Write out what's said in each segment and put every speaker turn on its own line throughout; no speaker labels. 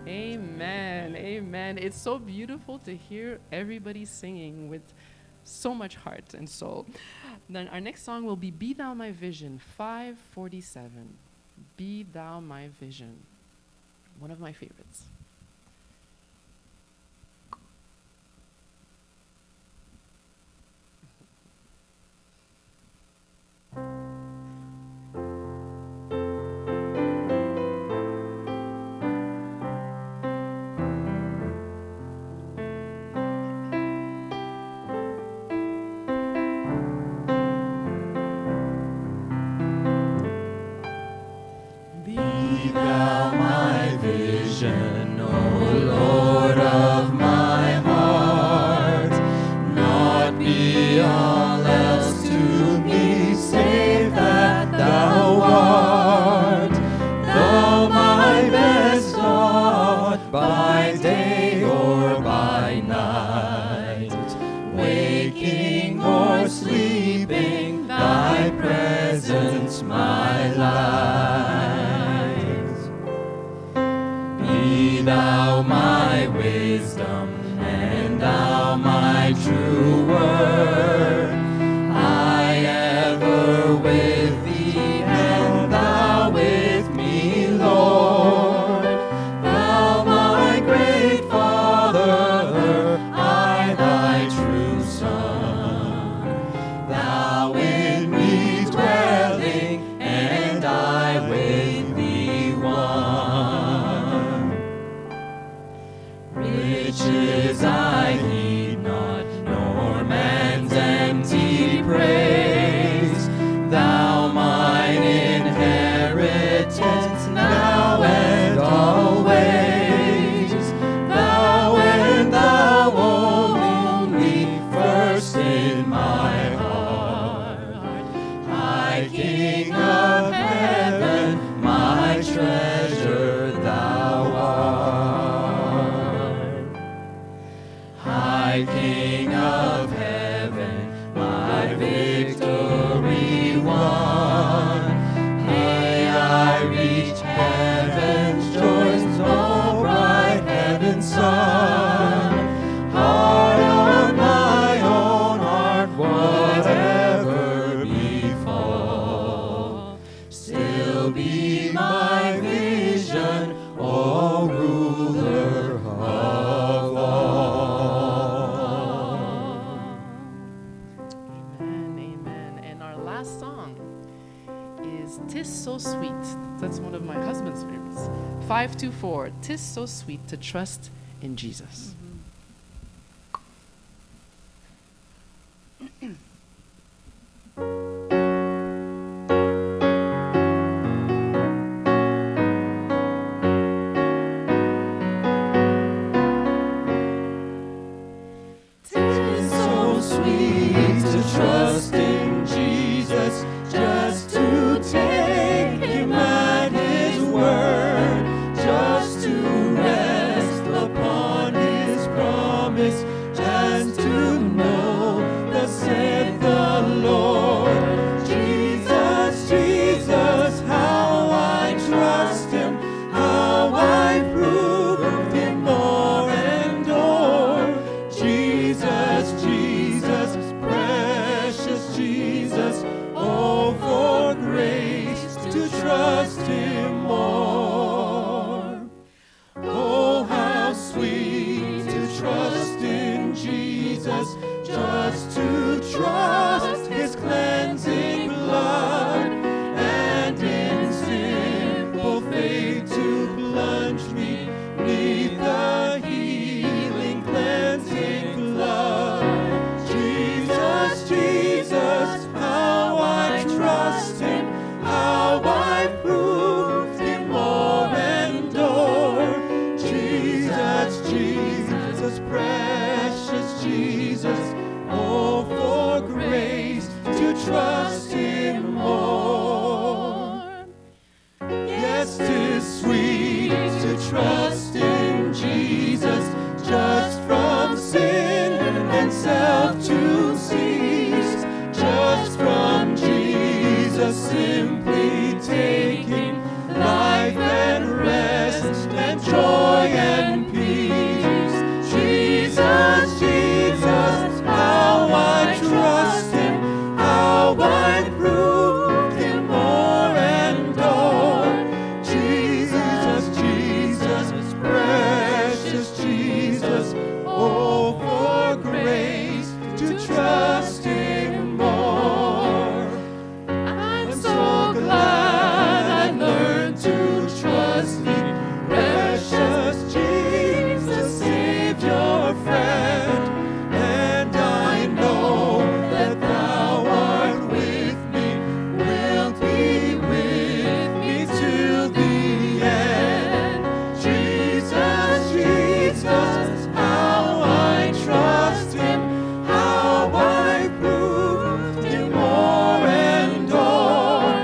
Amen. Amen. It's so beautiful to hear everybody singing with so much heart and soul. Then our next song will be Thou My Vision, 547. Be Thou My Vision. One of my favorites.
Be thou my vision, O Lord of my heart. Not be all else to me, save that thou art. Thou my best God, by day or by night, waking or sleeping, thy presence my light. Be thou my wisdom, and thou my true word. I ever with thee, and thou with me, Lord. Thou my great Father, I thy true Son. Thou in me dwelling, and I with thee one. Riches I heed not, nor man's empty praise. Thou mine inheritance, now and always. Thou and thou only, first in my heart. High King of heaven, my treasure thou art. High King of heaven, my victory won. May I reach heaven's joys, no bright heaven's sun. Heart on my own heart, whatever befall, still be my vision, O ruler of all.
Amen. Amen. And our last song is "'Tis So Sweet." That's one of my husband's favorites. 524. "'Tis so sweet to trust in Jesus."
Tis so sweet to trust in Jesus, just to take him at his word, just to rest upon his joy and peace. Jesus, Jesus, how I trust him, how I proved him more and more. Jesus, Jesus, precious Jesus, oh, for grace to trust him more. I'm so glad I learned to trust thee, precious Jesus, Savior, friend. And I know that thou art with me, wilt be with me till the end. Jesus, Jesus, how I trust him, how I proved him more and more.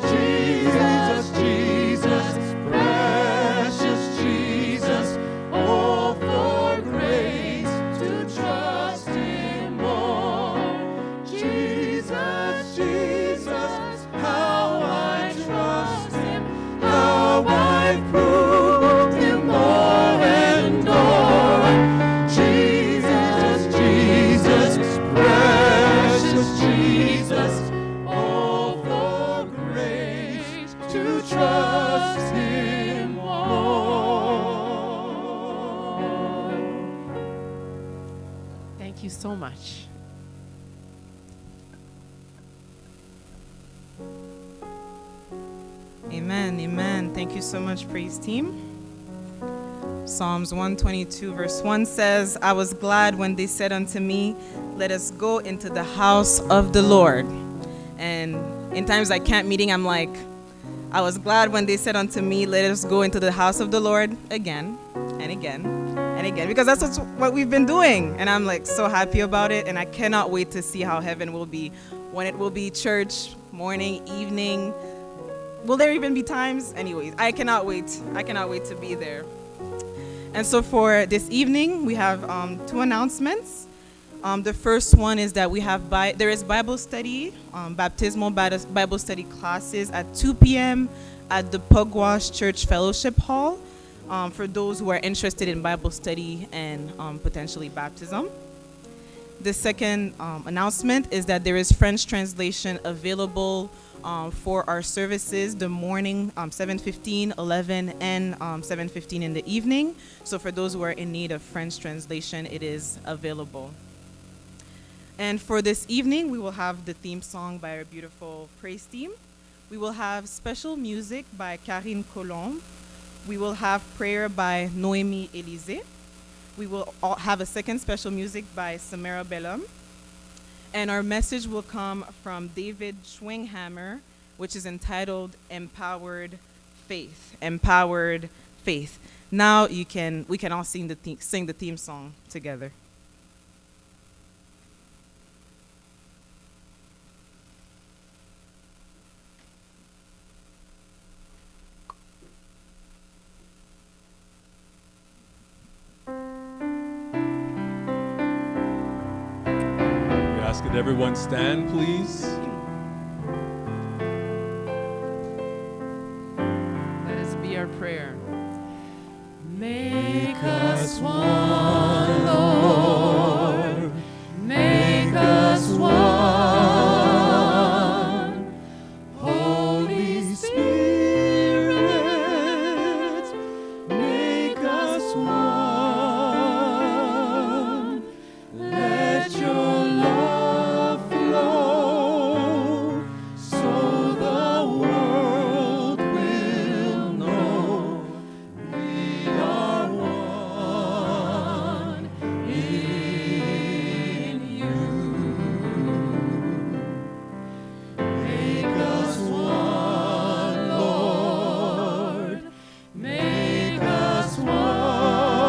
Jesus, Jesus, precious Jesus, oh, for grace to trust him more. Jesus, Jesus, how I trust him, how I proved him more and more. Jesus, Jesus, precious Jesus, oh, for grace to trust him more.
Thank you so much.
Amen, amen. Thank you so much, praise team. Psalms 122 verse 1 says, I was glad when they said unto me, let us go into the house of the Lord. And in times like camp meeting, I'm like, I was glad when they said unto me, let us go into the house of the Lord again and again and again, because that's what we've been doing. And I'm like so happy about it. And I cannot wait to see how heaven will be, when it will be church, morning, evening. Will there even be times? Anyways, I cannot wait. I cannot wait to be there. And so for this evening, we have two announcements. The first one is that there is Bible study, baptismal Bible study classes at 2 p.m. at the Pugwash Church Fellowship Hall for those who are interested in Bible study and potentially baptism. The second announcement is that there is French translation available for our services, the morning 7:15, 11, and 7:15 in the evening. So for those who are in need of French translation, it is available. And for this evening, we will have the theme song by our beautiful praise team. We will have special music by Karine Colombe. We will have prayer by Noémie Élysée. We will have a second special music by Samara Bellum. And our message will come from David Schwinghammer, which is entitled Empowered Faith. Empowered Faith. Now we can all sing the theme song together.
Could everyone stand, please?
Let us be our prayer.
Make us one, Lord. Make us one. Holy Spirit, make us one. Let your love flow so the world will know we are one in you. Make us one, Lord. Make us one.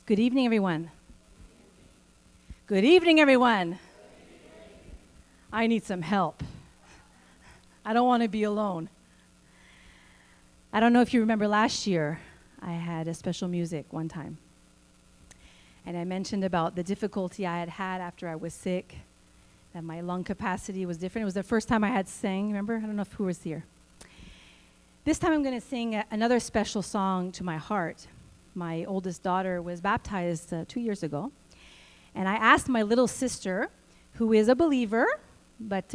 Good evening, everyone. Good evening, everyone. I need some help. I don't want to be alone. I don't know if you remember last year, I had a special music one time. And I mentioned about the difficulty I had had after I was sick, that my lung capacity was different. It was the first time I had sang, remember? I don't know who was here. This time I'm going to sing another special song to my heart. My oldest daughter was baptized 2 years ago. And I asked my little sister, who is a believer, but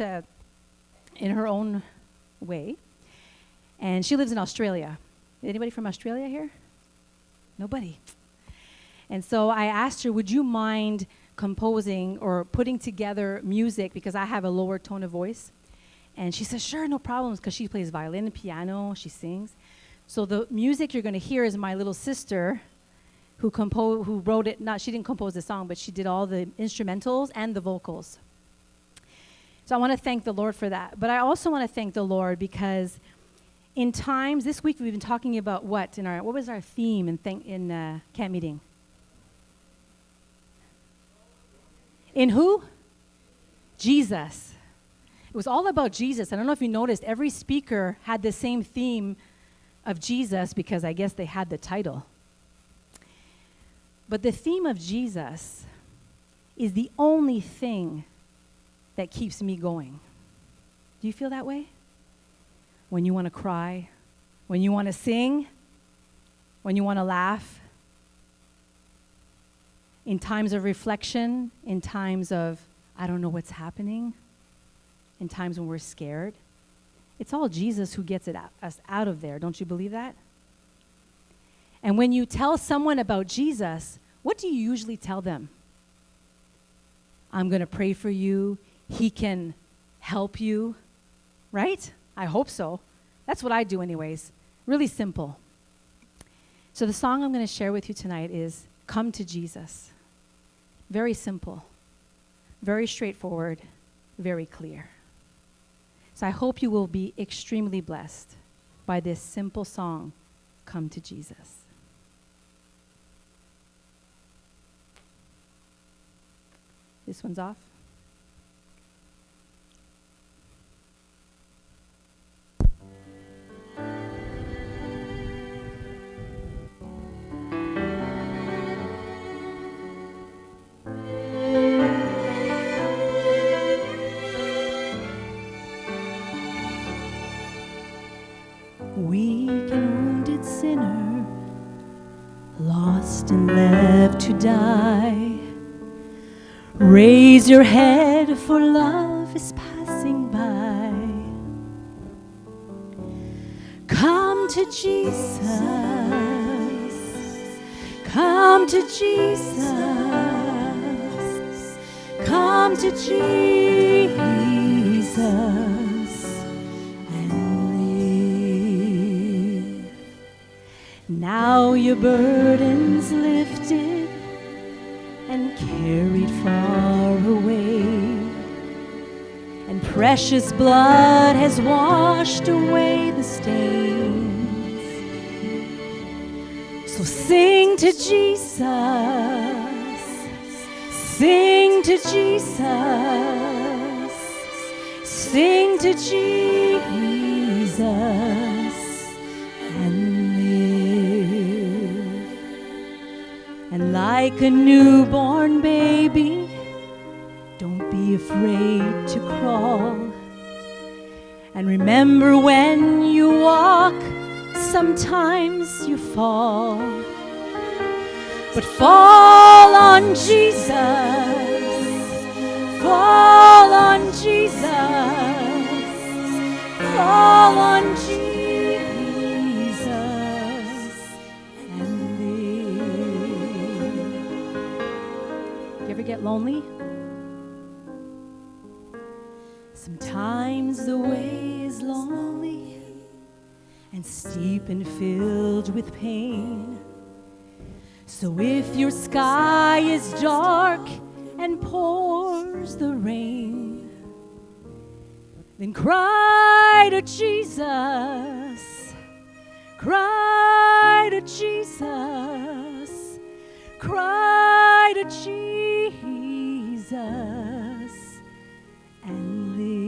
in her own way. And she lives in Australia. Anybody from Australia here? Nobody. And so I asked her, would you mind composing or putting together music because I have a lower tone of voice? And she says, sure, no problems, because she plays violin, piano, she sings. So the music you're going to hear is my little sister who wrote it. She didn't compose the song, but she did all the instrumentals and the vocals. So I want to thank the Lord for that. But I also want to thank the Lord because in times, this week we've been talking about what was our theme in camp meeting? In who? Jesus. It was all about Jesus. I don't know if you noticed, every speaker had the same theme of Jesus because I guess they had the title. But the theme of Jesus is the only thing that keeps me going. Do you feel that way? When you want to cry, when you want to sing, when you want to laugh, in times of reflection, in times of, I don't know what's happening, in times when we're scared. It's all Jesus who gets us out of there. Don't you believe that? And when you tell someone about Jesus, what do you usually tell them? I'm going to pray for you. He can help you, right? I hope so. That's what I do anyways. Really simple. So the song I'm going to share with you tonight is Come to Jesus. Very simple, very straightforward, very clear. So I hope you will be extremely blessed by this simple song, Come to Jesus. This one's off.
Weak and wounded sinner, lost and left to die. Raise your head, for love is passing by. Come to Jesus, come to Jesus, come to Jesus and live. Now your burden's lifted and carried far away, and precious blood has washed away the stains. So sing to Jesus, sing to Jesus, sing to Jesus and live. And like a newborn baby, don't be afraid to crawl. And remember, when you walk, sometimes you fall. But fall on Jesus, fall on Jesus, fall on Jesus and live. You ever get lonely? Sometimes the way is lonely and steep and filled with pain. So if your sky is dark and pours the rain, then cry to Jesus, cry to Jesus, cry Jesus and live.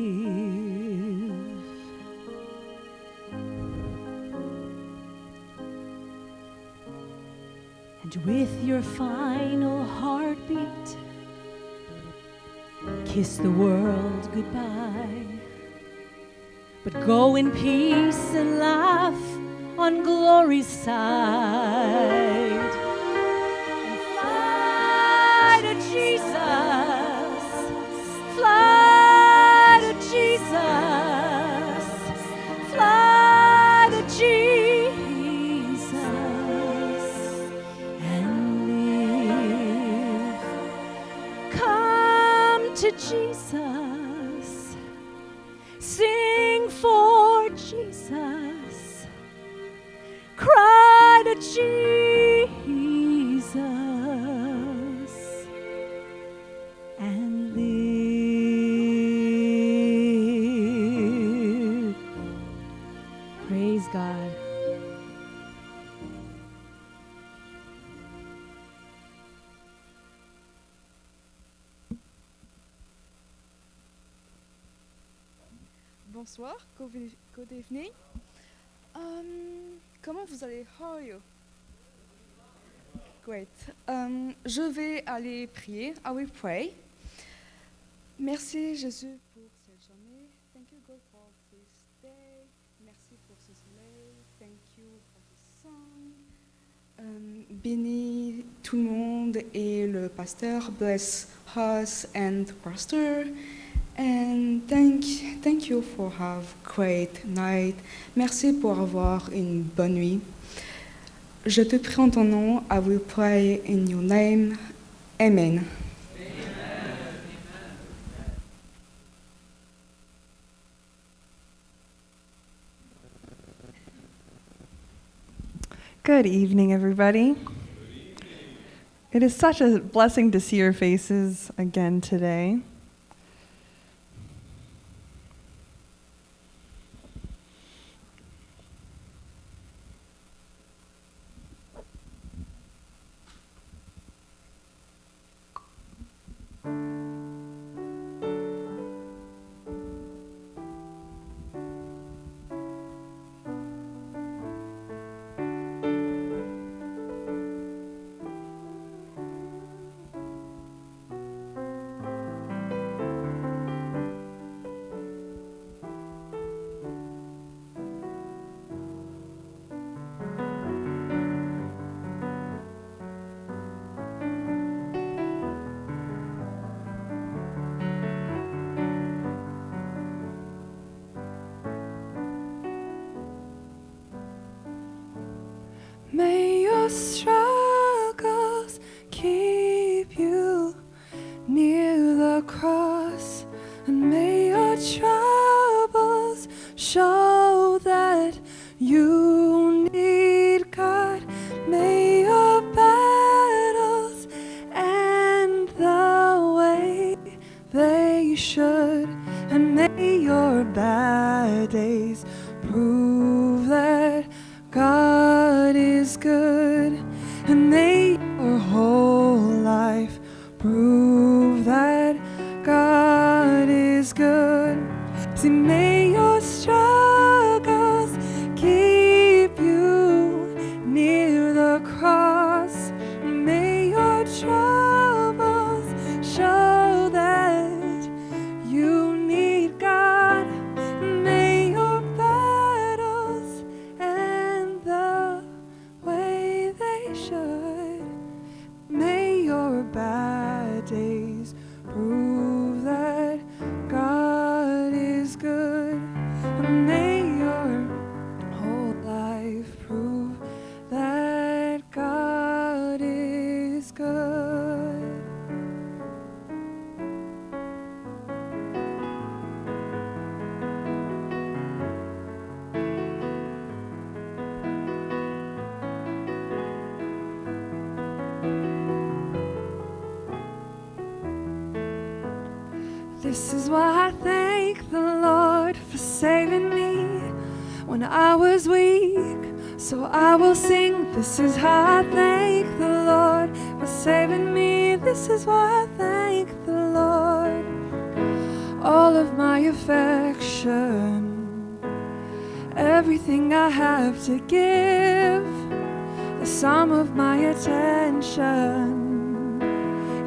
And with your final heartbeat, kiss the world goodbye. But go in peace and laugh on glory's side. And fly to Jesus, fly to Jesus, fly to Jesus and live. Come to Jesus, sing for Jesus, cry to Jesus and live. Praise God.
Bonsoir, good evening. Comment vous allez? How are you? Great. Je vais aller prier. I will pray. Merci Jésus pour cette journée. Thank you God for this day. Merci pour ce soleil. Thank you for the sun. Bénis tout le monde et le pasteur. Bless us and the pastor. And thank you for have great night. Merci pour avoir une bonne nuit. Je te prie en ton nom. I will pray in your name. Amen.
Good evening, everybody. It is such a blessing to see your faces again today.
May your struggles keep you near the cross, and may your troubles show that you need God. May your battles end the way they should, and may your bad days prove that God is good, and may your whole life prove that God is good. See, may your struggles keep you near the cross. May your troubles show that you need God. May your battles end the way they should. May your bad days prove that God is good. May your whole life prove that God is good. This is why I thank the Lord for saving me when I was weak. So I will sing. This is how I thank the Lord for saving me. this is why I thank the Lord. All of my affection, everything I have to give, the sum of my attention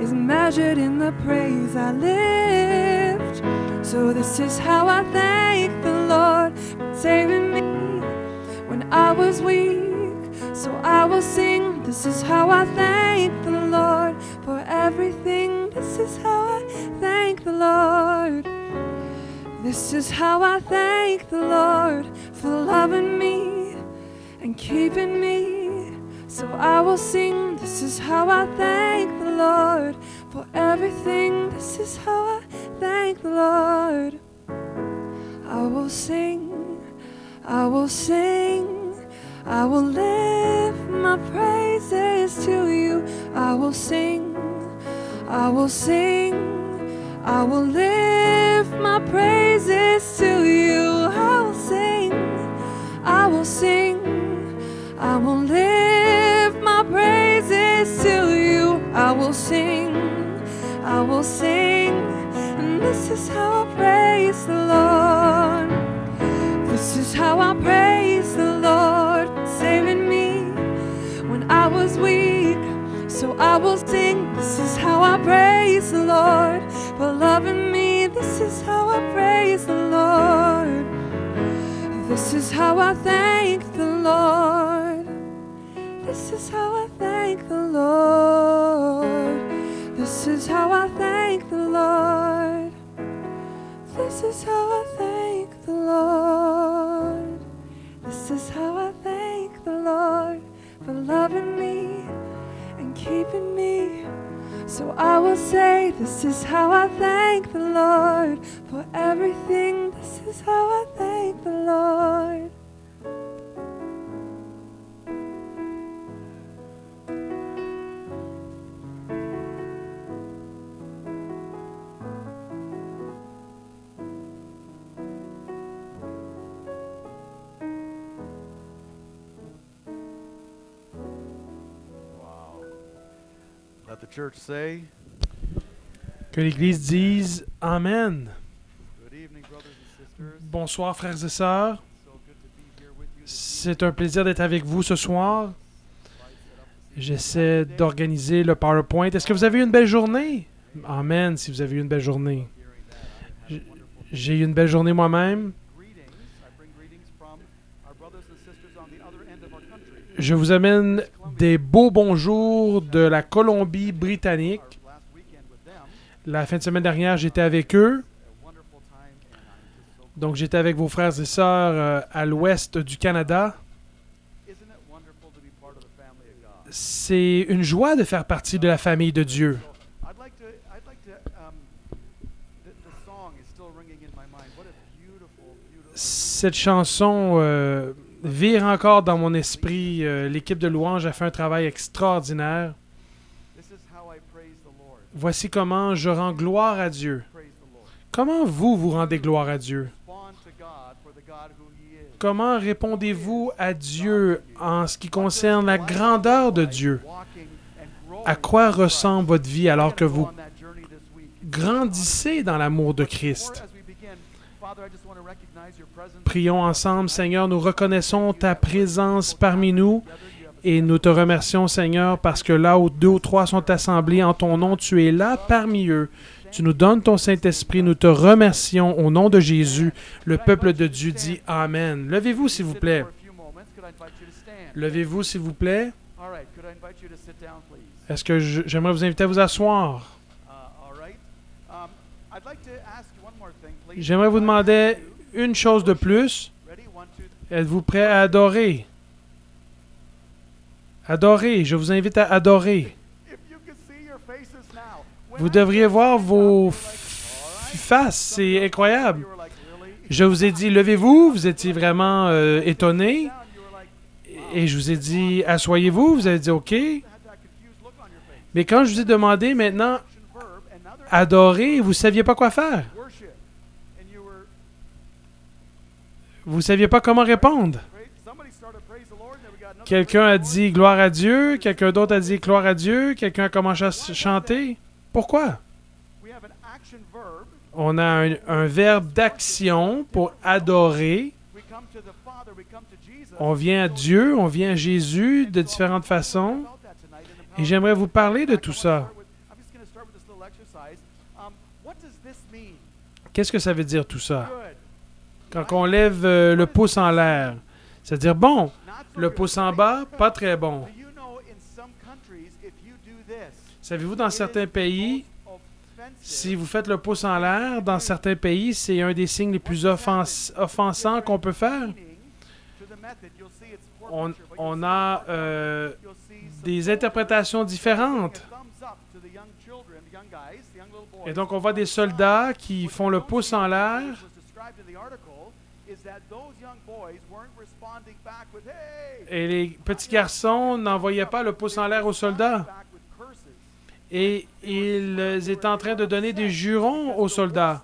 is measured in the praise I lift. So this is how I thank the Lord for saving me when I was weak. So I will sing, this is how I thank the Lord for everything. This is how I thank the Lord. This is how I thank the Lord for loving me and keeping me. So I will sing, this is how I thank the Lord for everything. This is how I thank the Lord. I will sing, I will sing, I will lift my praises to you. I will sing, I will sing, I will lift my praises to you. I will sing, I will sing, I will lift my praises to you. I will sing, I will sing, and this is how I praise the Lord. This is how I praise the Lord for saving me when I was weak. So I will sing, this is how I praise the Lord for loving me. This is how I praise the Lord. This is how I thank the Lord. This is how I thank the Lord. This is how I thank the Lord. This is how I thank the Lord. This is how I thank the Lord for loving me and keeping me. So I will say, this is how I thank the Lord for everything. This is how I thank the Lord.
Let the church say,
Que l'Église dise Amen.
good evening, brothers and sisters.
Bonsoir, frères et sœurs.
So good to be here with you.
C'est un plaisir d'être avec vous ce soir. J'essaie d'organiser le PowerPoint. Est-ce que vous avez eu une belle journée? Amen, si vous avez eu une belle journée. J'ai eu une belle journée moi-même.
Greetings. I bring greetings from our brothers and sisters on the other end of our country.
Je vous amène des beaux bonjours de la Colombie-Britannique.
Our last weekend with them,
La fin de semaine dernière, j'étais avec eux.
a wonderful time, and I'm just so.
Donc, j'étais avec vos frères et sœurs à l'ouest du Canada.
Isn't it wonderful to be part of the family of God?
C'est une joie de faire partie de la famille de Dieu.
So I'd like to. The song is still ringing in my mind. What a beautiful, beautiful.
Cette chanson vire encore dans mon esprit. L'équipe de louange a fait un travail extraordinaire.
This is how I praise the Lord.
Voici comment je rends gloire à Dieu.
Praise the Lord.
Comment vous rendez gloire à Dieu?
Respond to God for the God who He is.
Comment répondez-vous à Dieu en ce qui concerne la grandeur de Dieu? À quoi ressemble votre vie alors que vous grandissez dans l'amour de Christ? Prions ensemble, Seigneur, nous reconnaissons ta présence parmi nous et nous te remercions, Seigneur, parce que là où 2 ou 3 sont assemblés en ton nom, tu es là parmi eux. Tu nous donnes ton Saint-Esprit, nous te remercions au nom de Jésus. Le peuple de Dieu dit Amen. Levez-vous, s'il vous plaît. Levez-vous, s'il vous plaît. Est-ce que j'aimerais vous inviter à vous asseoir? J'aimerais vous demander une chose de plus. Êtes-vous prêt à adorer? Adorer, je vous invite à adorer. Vous devriez voir vos faces, c'est incroyable. Je vous ai dit, levez-vous, vous étiez vraiment étonnés. Et je vous ai dit, asseyez-vous, vous avez dit OK. Mais quand je vous ai demandé maintenant, adorer, vous ne saviez pas quoi faire. Vous ne saviez pas comment répondre. Quelqu'un a dit gloire à Dieu, quelqu'un d'autre a dit gloire à Dieu, quelqu'un a commencé à chanter. Pourquoi? On a un verbe d'action pour adorer. On vient à Dieu, on vient à Jésus de différentes façons. Et j'aimerais vous parler de tout ça. Qu'est-ce que ça veut dire tout ça? Quand on lève le pouce en l'air, c'est-à-dire bon, le pouce en bas, pas très bon. Savez-vous, dans certains pays, si vous faites le pouce en l'air, dans certains pays, c'est un des signes les plus offensants qu'on peut faire. On a des interprétations différentes. Et donc, on voit des soldats qui font le pouce en l'air. Et les petits garçons n'envoyaient pas le pouce en l'air aux soldats. Et ils étaient en train de donner des jurons aux soldats.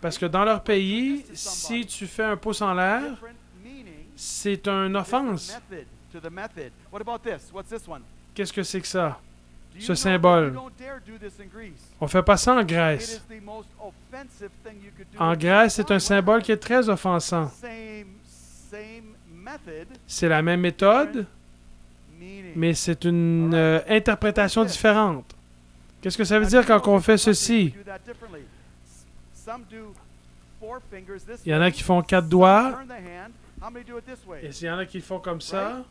Parce que dans leur pays, si tu fais un pouce en l'air, c'est une offense. Qu'est-ce que c'est que ça? Ce symbole. On ne fait pas ça en Grèce. En Grèce, c'est un symbole qui est très offensant. C'est la même méthode, mais c'est une interprétation différente. Qu'est-ce que ça veut dire quand on fait ceci? Il y en a qui font 4 doigts. Et il y en a qui font comme ça.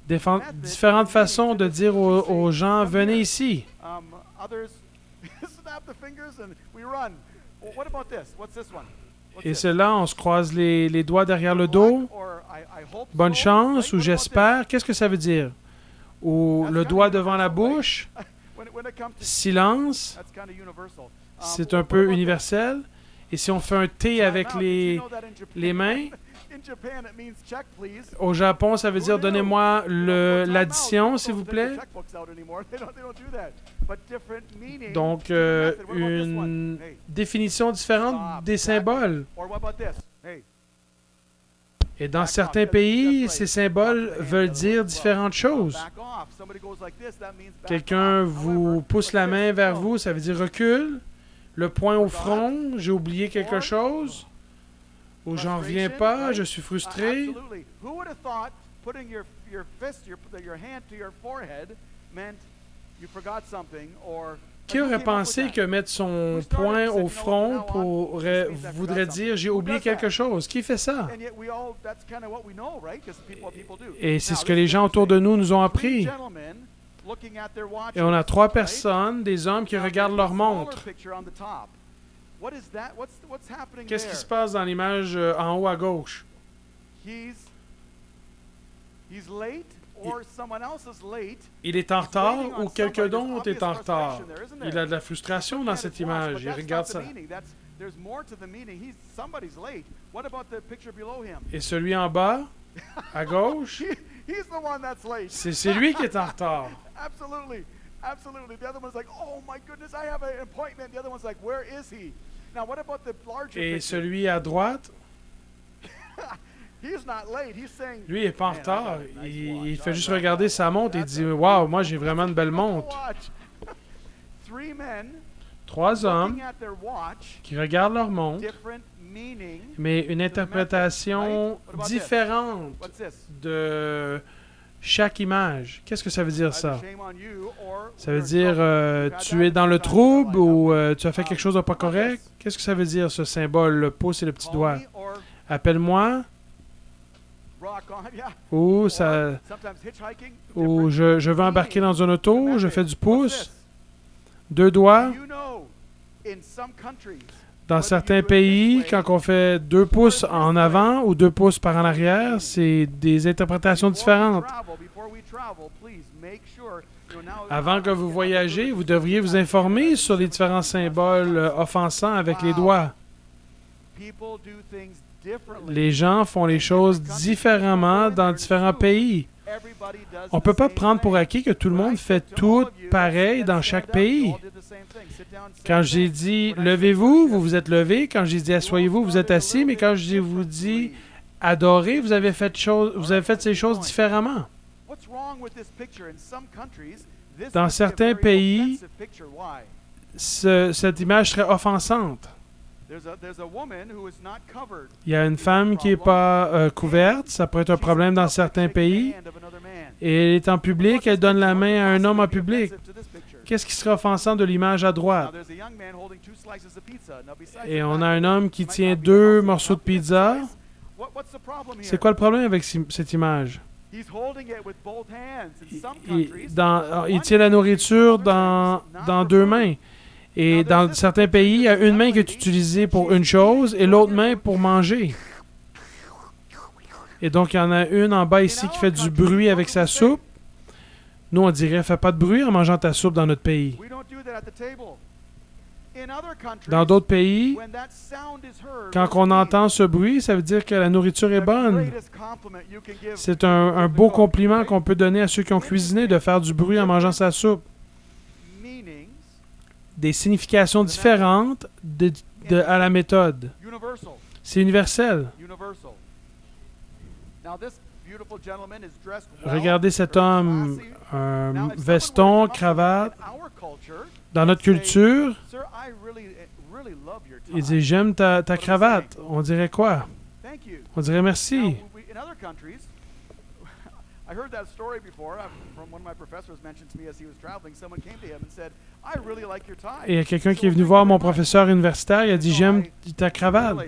Différentes façons de dire aux gens, venez ici. Et c'est là, on se croise les doigts derrière le dos. Bonne chance ou j'espère. Qu'est-ce que ça veut dire? Ou le doigt devant la bouche. Silence. C'est un peu universel. Et si on fait un T avec les mains, au Japon, ça veut dire donnez-moi l'addition, s'il vous plaît. Donc, une définition différente des symboles. Et dans certains pays, ces symboles veulent dire différentes choses. Quelqu'un vous pousse la main vers vous, ça veut dire recule. Le poing au front, j'ai oublié quelque chose. Ou j'en reviens pas, je suis frustré. Qui aurait pensé que mettre son poing au front voudrait dire j'ai oublié quelque chose? Qui fait ça? Et c'est ce que les gens autour de nous ont appris. Et on a 3 personnes, des hommes qui regardent leur montre. Qu'est-ce qui se passe dans l'image en haut à gauche? Il est en retard ou quelqu'un d'autre est en retard. Il a de la frustration dans cette image. Il regarde ça. Et celui en bas, à gauche, c'est lui qui est en retard. Et celui à droite, lui, il n'est pas en retard. Il fait juste regarder sa montre et dit « Wow, moi, j'ai vraiment une belle montre. » 3 hommes qui regardent leur montre, mais une interprétation différente de chaque image. Qu'est-ce que ça veut dire, ça? Ça veut dire tu es dans le trouble ou tu as fait quelque chose de pas correct? Qu'est-ce que ça veut dire, ce symbole, le pouce et le petit doigt? Appelle-moi. Ou je veux embarquer dans un auto, je fais du pouce. 2 doigts. Dans certains pays, quand on fait 2 pouces en avant ou 2 pouces par en arrière, c'est des interprétations différentes. Avant que vous voyagez, vous devriez vous informer sur les différents symboles offensants avec les doigts. Les gens font les choses différemment dans différents pays. On ne peut pas prendre pour acquis que tout le monde fait tout pareil dans chaque pays. Quand j'ai dit « levez-vous », vous vous êtes levé. Quand j'ai dit « asseyez-vous », vous êtes assis. Mais quand je vous dis adoré, vous avez fait ces choses différemment. Dans certains pays, cette image serait offensante. Il y a une femme qui n'est pas couverte, ça peut être un problème dans certains pays, et elle est en public, elle donne la main à un homme en public. Qu'est-ce qui serait offensant de l'image à droite? Et on a un homme qui tient 2 morceaux de pizza. C'est quoi le problème avec cette image? Il tient la nourriture dans 2 mains. Et dans certains pays, il y a une main qui est utilisée pour une chose et l'autre main pour manger. Et donc, il y en a une en bas ici qui fait du bruit avec sa soupe. Nous, on dirait, fais pas de bruit en mangeant ta soupe dans notre pays. Dans d'autres pays, quand on entend ce bruit, ça veut dire que la nourriture est bonne. C'est un beau compliment qu'on peut donner à ceux qui ont cuisiné, de faire du bruit en mangeant sa soupe. Des significations différentes à la méthode. C'est universel. Regardez cet homme, un veston, cravate. Dans notre culture, il dit « J'aime ta cravate ». On dirait quoi? On dirait « Merci ». Et il y a quelqu'un qui est venu voir mon professeur universitaire, il a dit « J'aime ta cravate ».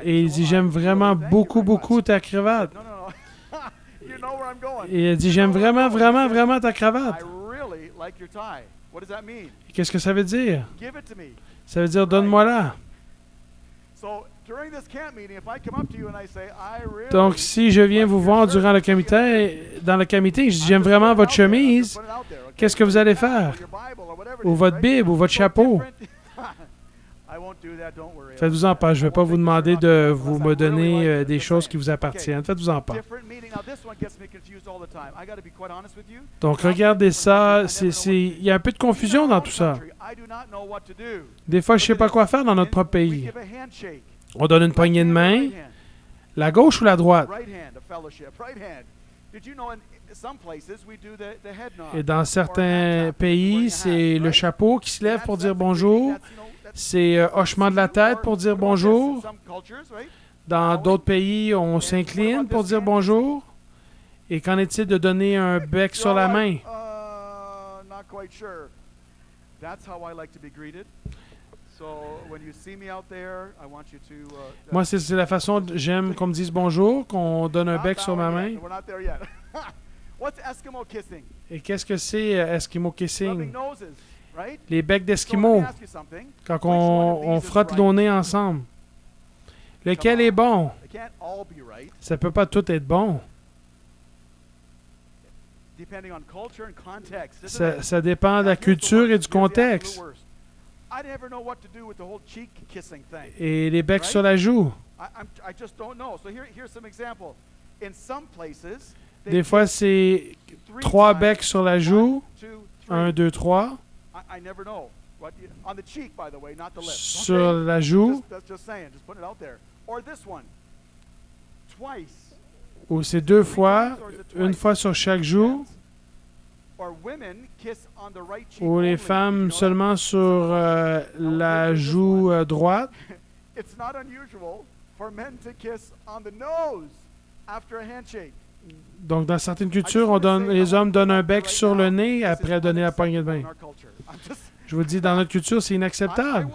Et il dit « J'aime vraiment beaucoup ta cravate ». Et il a dit « J'aime vraiment ta cravate ». Qu'est-ce que ça veut dire? Ça veut dire « Donne-moi-la ». Donc, si je viens vous voir durant le comité, dans le comité, je dis « J'aime vraiment votre chemise », qu'est-ce que vous allez faire? Ou votre Bible, ou votre chapeau? Faites-vous-en pas. Je ne vais pas vous demander de vous me donner des choses qui vous appartiennent. Faites-vous-en pas. Donc, regardez ça. Il y a un peu de confusion dans tout ça. Des fois, je ne sais pas quoi faire dans notre propre pays. On donne une poignée de main. La gauche ou la droite? Et dans certains pays, c'est le chapeau qui se lève pour dire bonjour. C'est hochement de la tête pour dire bonjour. Dans d'autres pays, on s'incline pour dire bonjour. Et qu'en est-il de donner un bec sur la main? Moi, c'est la façon dont j'aime qu'on me dise bonjour, qu'on donne un bec sur ma main. Et qu'est-ce que c'est Eskimo kissing? Les becs d'Esquimaux, quand on frotte nos nez ensemble. Lequel est bon? Ça ne peut pas tout être bon. Ça dépend de la culture et du contexte. Et les becs sur la joue. Des fois, c'est 3 becs sur la joue. 1, 2, 3. Sur la joue. Ou c'est 2 fois, 1 fois sur chaque joue. Ou les femmes seulement sur la joue droite. Donc, dans certaines cultures, les hommes donnent un bec sur le nez après donner la poignée de main. Je vous dis, dans notre culture, c'est inacceptable.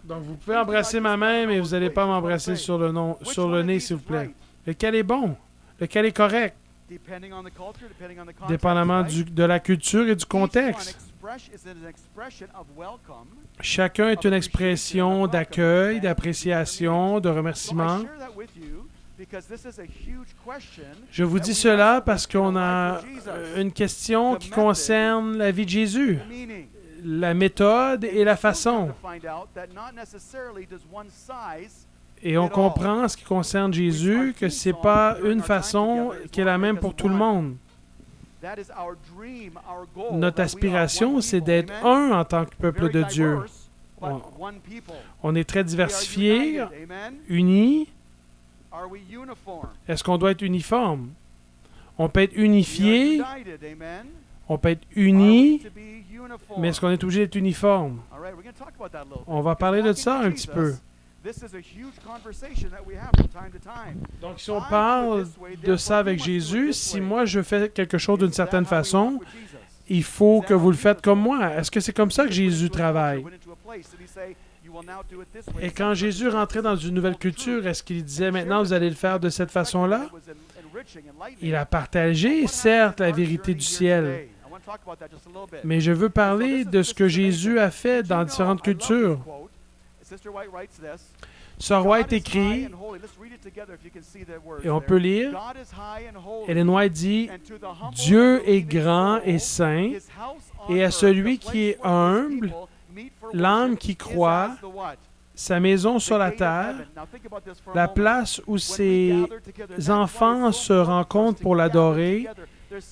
Donc, vous pouvez embrasser ma main, mais vous n'allez pas m'embrasser sur le nez, s'il vous plaît. Lequel est bon? Lequel est correct? Dépendamment de la culture et du contexte. Chacun est une expression d'accueil, d'appréciation, de remerciement. Je vous dis cela parce qu'on a une question qui concerne la vie de Jésus, la méthode et la façon. Et on comprend en ce qui concerne Jésus que ce n'est pas une façon qui est la même pour tout le monde. Notre aspiration, c'est d'être un en tant que peuple de Dieu. On est très diversifiés, unis. Est-ce qu'on doit être uniforme? On peut être unifié, on peut être unis, mais est-ce qu'on est obligé d'être uniforme? On va parler de ça un petit peu. Donc, si on parle de ça avec Jésus, si moi je fais quelque chose d'une certaine façon, il faut que vous le faites comme moi. Est-ce que c'est comme ça que Jésus travaille? Et quand Jésus rentrait dans une nouvelle culture, est-ce qu'il disait maintenant vous allez le faire de cette façon-là? Il a partagé, certes, la vérité du ciel. Mais je veux parler de ce que Jésus a fait dans différentes cultures. Sœur White écrit, et on peut lire, Ellen White dit, « Dieu est grand et saint, et à celui qui est humble, l'âme qui croit, sa maison sur la terre, la place où ses enfants se rencontrent pour l'adorer,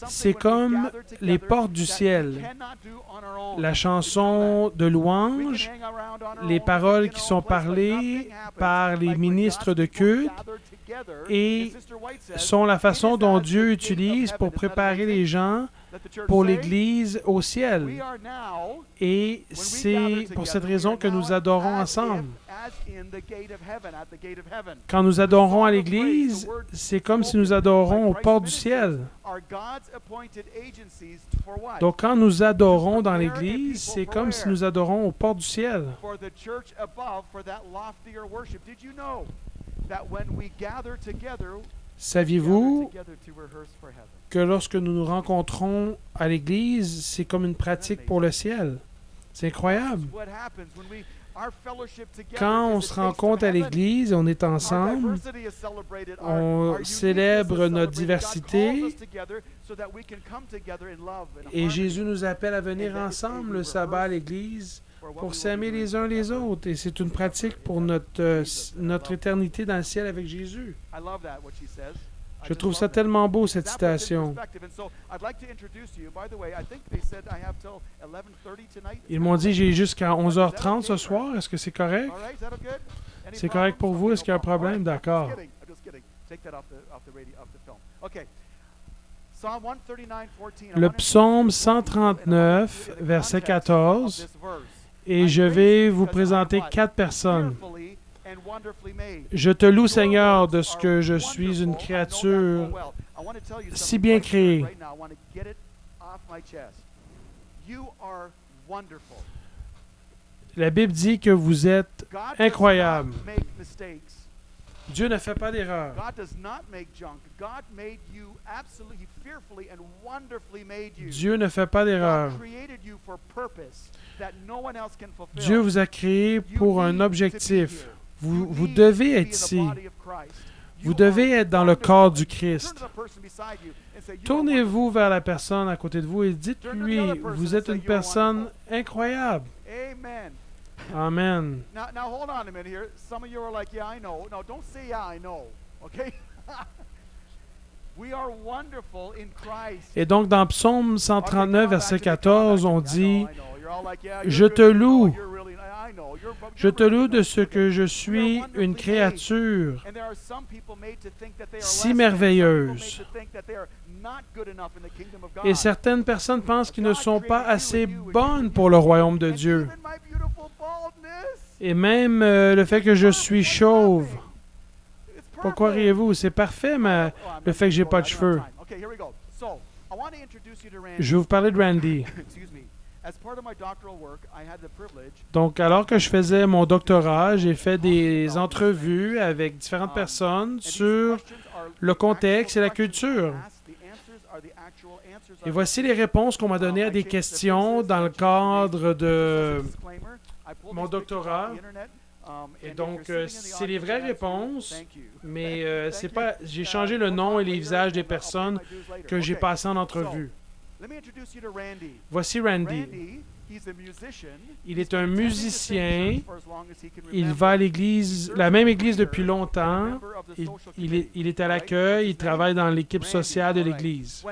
c'est comme les portes du ciel. La chanson de louange, les paroles qui sont parlées par les ministres de culte et sont la façon dont Dieu utilise pour préparer les gens pour l'Église au ciel. Et c'est pour cette raison que nous adorons ensemble. Quand nous adorons à l'Église, c'est comme si nous adorons aux portes du ciel. Donc, quand nous adorons dans l'Église, c'est comme si nous adorons aux portes du ciel. Saviez-vous que lorsque nous nous rencontrons à l'Église, c'est comme une pratique pour le ciel? C'est incroyable. Quand on se rencontre à l'Église, on est ensemble, on célèbre notre diversité et Jésus nous appelle à venir ensemble le sabbat à l'Église pour s'aimer les uns les autres. Et c'est une pratique pour notre éternité dans le ciel avec Jésus. Je trouve ça tellement beau, cette citation. Ils m'ont dit j'ai jusqu'à 11h30 ce soir. Est-ce que c'est correct? C'est correct pour vous? Est-ce qu'il y a un problème? D'accord. Le psaume 139, verset 14, et je vais vous présenter 4 personnes. Je te loue, Seigneur, de ce que je suis une créature si bien créée. La Bible dit que vous êtes incroyable. Dieu ne fait pas d'erreur. Dieu ne fait pas d'erreur. Dieu vous a créé pour un objectif. Vous devez être ici. Vous devez être dans le corps du Christ. Tournez-vous vers la personne à côté de vous et dites-lui, vous êtes une personne incroyable. Amen. Et donc, dans Psaume 139, verset 14, on dit, « Je te loue. Je te loue de ce que je suis une créature si merveilleuse. » Et certaines personnes pensent qu'ils ne sont pas assez bonnes pour le royaume de Dieu. Et même le fait que je suis chauve. Pourquoi riez-vous? C'est parfait, mais le fait que j'ai pas de cheveux. Je vais vous parler de Randy. Donc, alors que je faisais mon doctorat, j'ai fait des entrevues avec différentes personnes sur le contexte et la culture. Et voici les réponses qu'on m'a données à des questions dans le cadre de mon doctorat. Et donc, c'est les vraies réponses, mais c'est pas. J'ai changé le nom et les visages des personnes que j'ai passées en entrevue. Voici Randy. Il est un musicien. Il va à l'église, la même église depuis longtemps. Il est à l'accueil. Il travaille dans l'équipe sociale de l'église.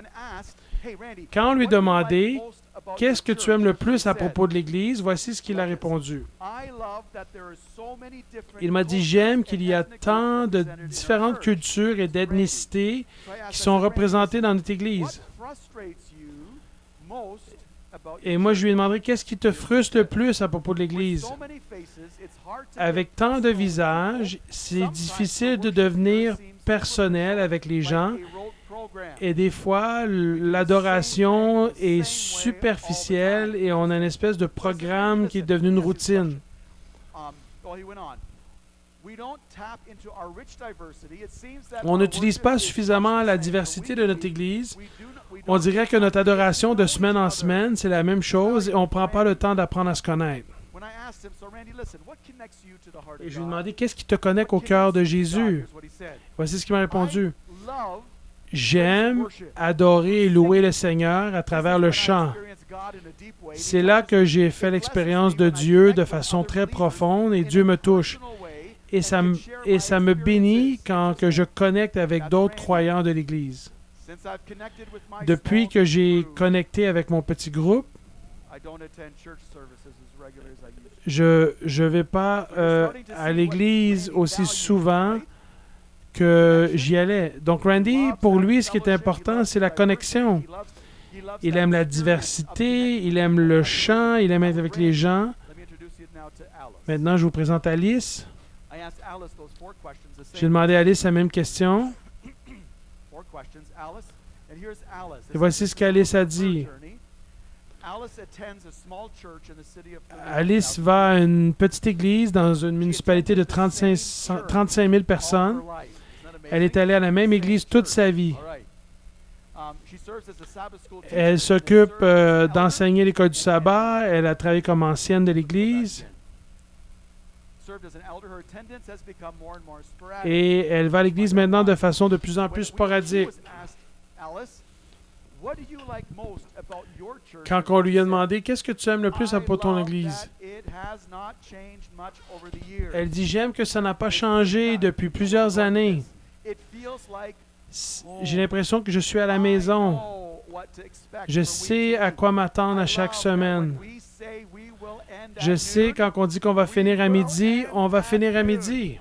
Quand on lui demandait « Qu'est-ce que tu aimes le plus à propos de l'Église? » Voici ce qu'il a répondu. Il m'a dit « J'aime qu'il y a tant de différentes cultures et d'ethnicités qui sont représentées dans notre Église. » Et moi, je lui ai demandé « Qu'est-ce qui te frustre le plus à propos de l'Église? » Avec tant de visages, c'est difficile de devenir personnel avec les gens. Et des fois, l'adoration est superficielle et on a une espèce de programme qui est devenu une routine. On n'utilise pas suffisamment la diversité de notre Église. On dirait que notre adoration de semaine en semaine, c'est la même chose et on ne prend pas le temps d'apprendre à se connaître. Et je lui ai demandé, qu'est-ce qui te connecte au cœur de Jésus? Voici ce qu'il m'a répondu. J'aime adorer et louer le Seigneur à travers le chant. C'est là que j'ai fait l'expérience de Dieu de façon très profonde et Dieu me touche. Et ça me bénit quand que je connecte avec d'autres croyants de l'Église. Depuis que j'ai connecté avec mon petit groupe, je ne vais pas à l'Église aussi souvent que j'y allais. Donc Randy, pour lui, ce qui est important, c'est la connexion. Il aime la diversité, il aime le chant, il aime être avec les gens. Maintenant, je vous présente Alice. J'ai demandé à Alice la même question. Et voici ce qu'Alice a dit. Alice va à une petite église dans une municipalité de 35 000 personnes. Elle est allée à la même église toute sa vie. Elle s'occupe d'enseigner l'école du sabbat. Elle a travaillé comme ancienne de l'église. Et elle va à l'église maintenant de façon de plus en plus sporadique. Quand on lui a demandé « Qu'est-ce que tu aimes le plus à propos de ton église? » Elle dit « J'aime que ça n'a pas changé depuis plusieurs années. J'ai l'impression que je suis à la maison. Je sais à quoi m'attendre à chaque semaine. Je sais quand on dit qu'on va finir à midi, on va finir à midi. »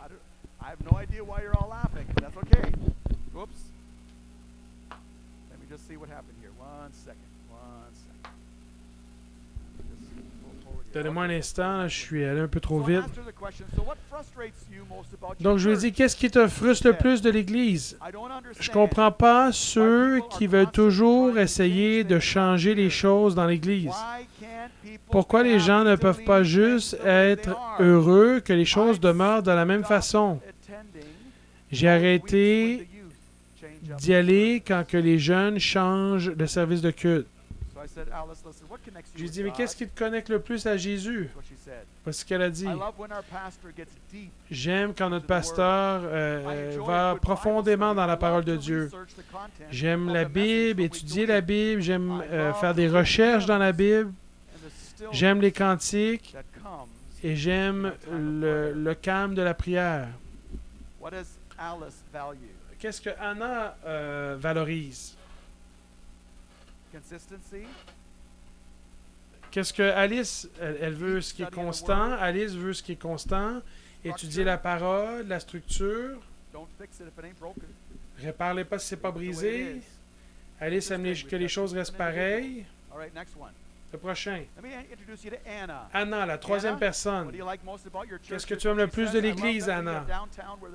Donnez-moi un instant, je suis allé un peu trop vite. Donc, je lui ai dit, qu'est-ce qui te frustre le plus de l'Église? Je ne comprends pas ceux qui veulent toujours essayer de changer les choses dans l'Église. Pourquoi les gens ne peuvent pas juste être heureux que les choses demeurent de la même façon? J'ai arrêté d'y aller quand que les jeunes changent de service de culte. Je lui ai dit, mais qu'est-ce qui te connecte le plus à Jésus? Voici ce qu'elle a dit. J'aime quand notre pasteur va profondément dans la parole de Dieu. J'aime la Bible, étudier la Bible, j'aime faire des recherches dans la Bible, j'aime les cantiques et j'aime le calme de la prière. Qu'est-ce que Anna valorise? Qu'est-ce que Alice, elle veut ce qui est constant. Alice veut ce qui est constant. Étudier la parole, la structure. Réparez pas si c'est pas brisé. Alice aime que les choses restent pareilles. Le prochain. Anna, la troisième personne. Qu'est-ce que tu aimes le plus de l'Église, Anna?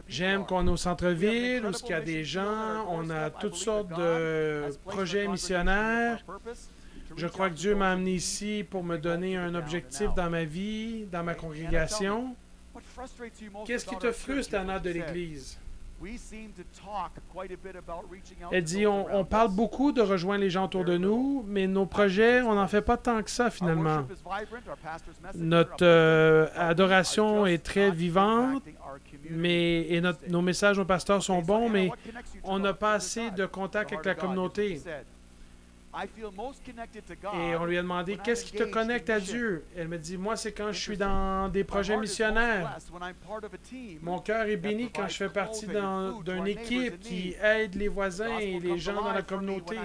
J'aime qu'on est au centre-ville, où il y a des gens, on a toutes sortes de projets missionnaires. Je crois que Dieu m'a amené ici pour me donner un objectif dans ma vie, dans ma congrégation. Qu'est-ce qui te frustre, Anna, de l'Église? Elle dit, on parle beaucoup de rejoindre les gens autour de nous, mais nos projets, on n'en fait pas tant que ça, finalement. Notre adoration est très vivante, et nos messages aux pasteurs sont bons, mais on n'a pas assez de contact avec la communauté. Et on lui a demandé, qu'est-ce qui te connecte à Dieu? Elle me dit, moi, c'est quand je suis dans des projets missionnaires. Mon cœur est béni quand je fais partie d'une équipe qui aide les voisins et les gens dans la communauté.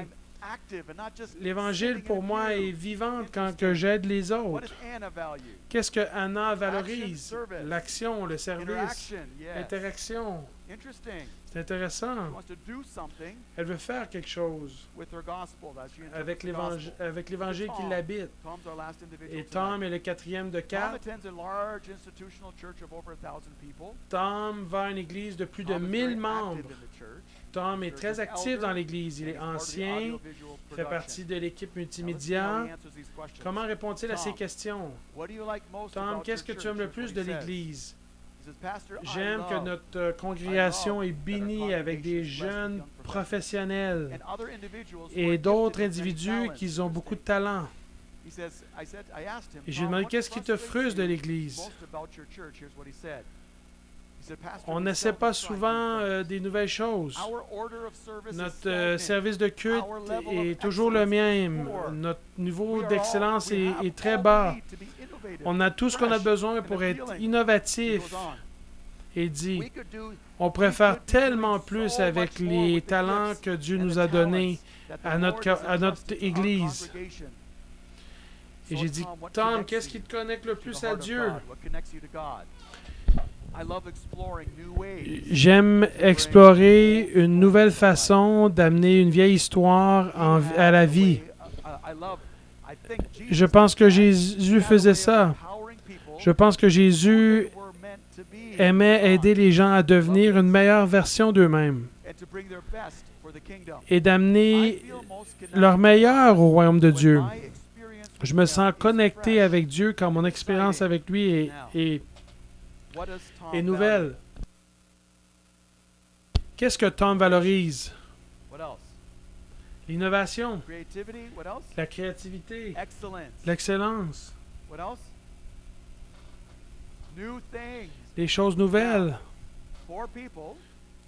L'Évangile, pour moi, est vivante quand que j'aide les
What
autres.
does Anna value?
Qu'est-ce que Anna valorise?
Action, service.
L'action, le service,
Interaction, yes.
l'interaction.
Interesting.
C'est intéressant.
She wants to do something
Elle veut faire quelque chose
with her gospel as she interprets
avec
the gospel.
l'Évangile qui
Tom.
l'habite.
Tom's our last individual
Et
tonight.
Tom est le quatrième de
Tom
4.
attends a large institutional church of over 1,000 people.
Tom va à une église de plus de
Tom is
1000
very
membres.
active in the church.
Tom est
Church
très
is
actif
elder,
dans l'église. Il
and
est
he's part of the
ancien,
audiovisual
fait
production.
partie de l'équipe
Now, let's see how
multimédia.
he answers these questions.
Comment répond-il à ces
Tom,
questions?
What do you like most
Tom,
about
qu'est-ce que
your
tu aimes
church?
le plus
Here's
de
what he says.
l'église?
He says, Pastor, I
J'aime que
love
notre congrégation
I
est
love that
bénie
our
avec des
congregation is blessed with
jeunes
young professionals
professionnels
and other individuals who
et
are
d'autres
gifted with many
individus
talents.
qui ont beaucoup de talent.
He says, I asked him,
Et je lui
Tom,
demande
what
qu'est-ce qui te
frustrates
frustre de
you
l'église?
most about your church? Here's what he said. He said, Pastor,
On
we
n'essaie
seldom
pas
try
souvent
new things.
des nouvelles choses.
Our order of service is
Notre
stagnant.
service de culte
Our level of
est toujours le
excellence is
même.
poor.
Notre
We
niveau
are all-
d'excellence
we have
est très
all we
bas.
need to be innovative,
On a tout ce qu'on a
fresh,
besoin
and
pour être
appealing. He
innovatif.
goes on.
Et dit,
We could do
on pourrait faire
could be
tellement
doing
plus
so
avec
much more
les
with the
talents
gifts
que Dieu
and
nous
the
a donnés
talents that
à
the
notre
Lord has
à notre
entrusted to our
Église.
congregation.
Et
So,
j'ai dit,
what
Tom,
connects
qu'est-ce
you
qui te connecte le
to
plus
the
à
heart of
Dieu?
God? What connects you to God? I love exploring new ways.
J'aime explorer une nouvelle façon d'amener une vieille histoire à la vie. Je pense que Jésus faisait ça. Je pense que Jésus aimait aider les gens à devenir une meilleure version d'eux-mêmes et d'amener leur meilleur au royaume de Dieu. Je me sens connecté avec Dieu quand mon expérience avec lui est nouvelle. Qu'est-ce que Tom valorise? L'innovation, la créativité, l'excellence, les choses nouvelles.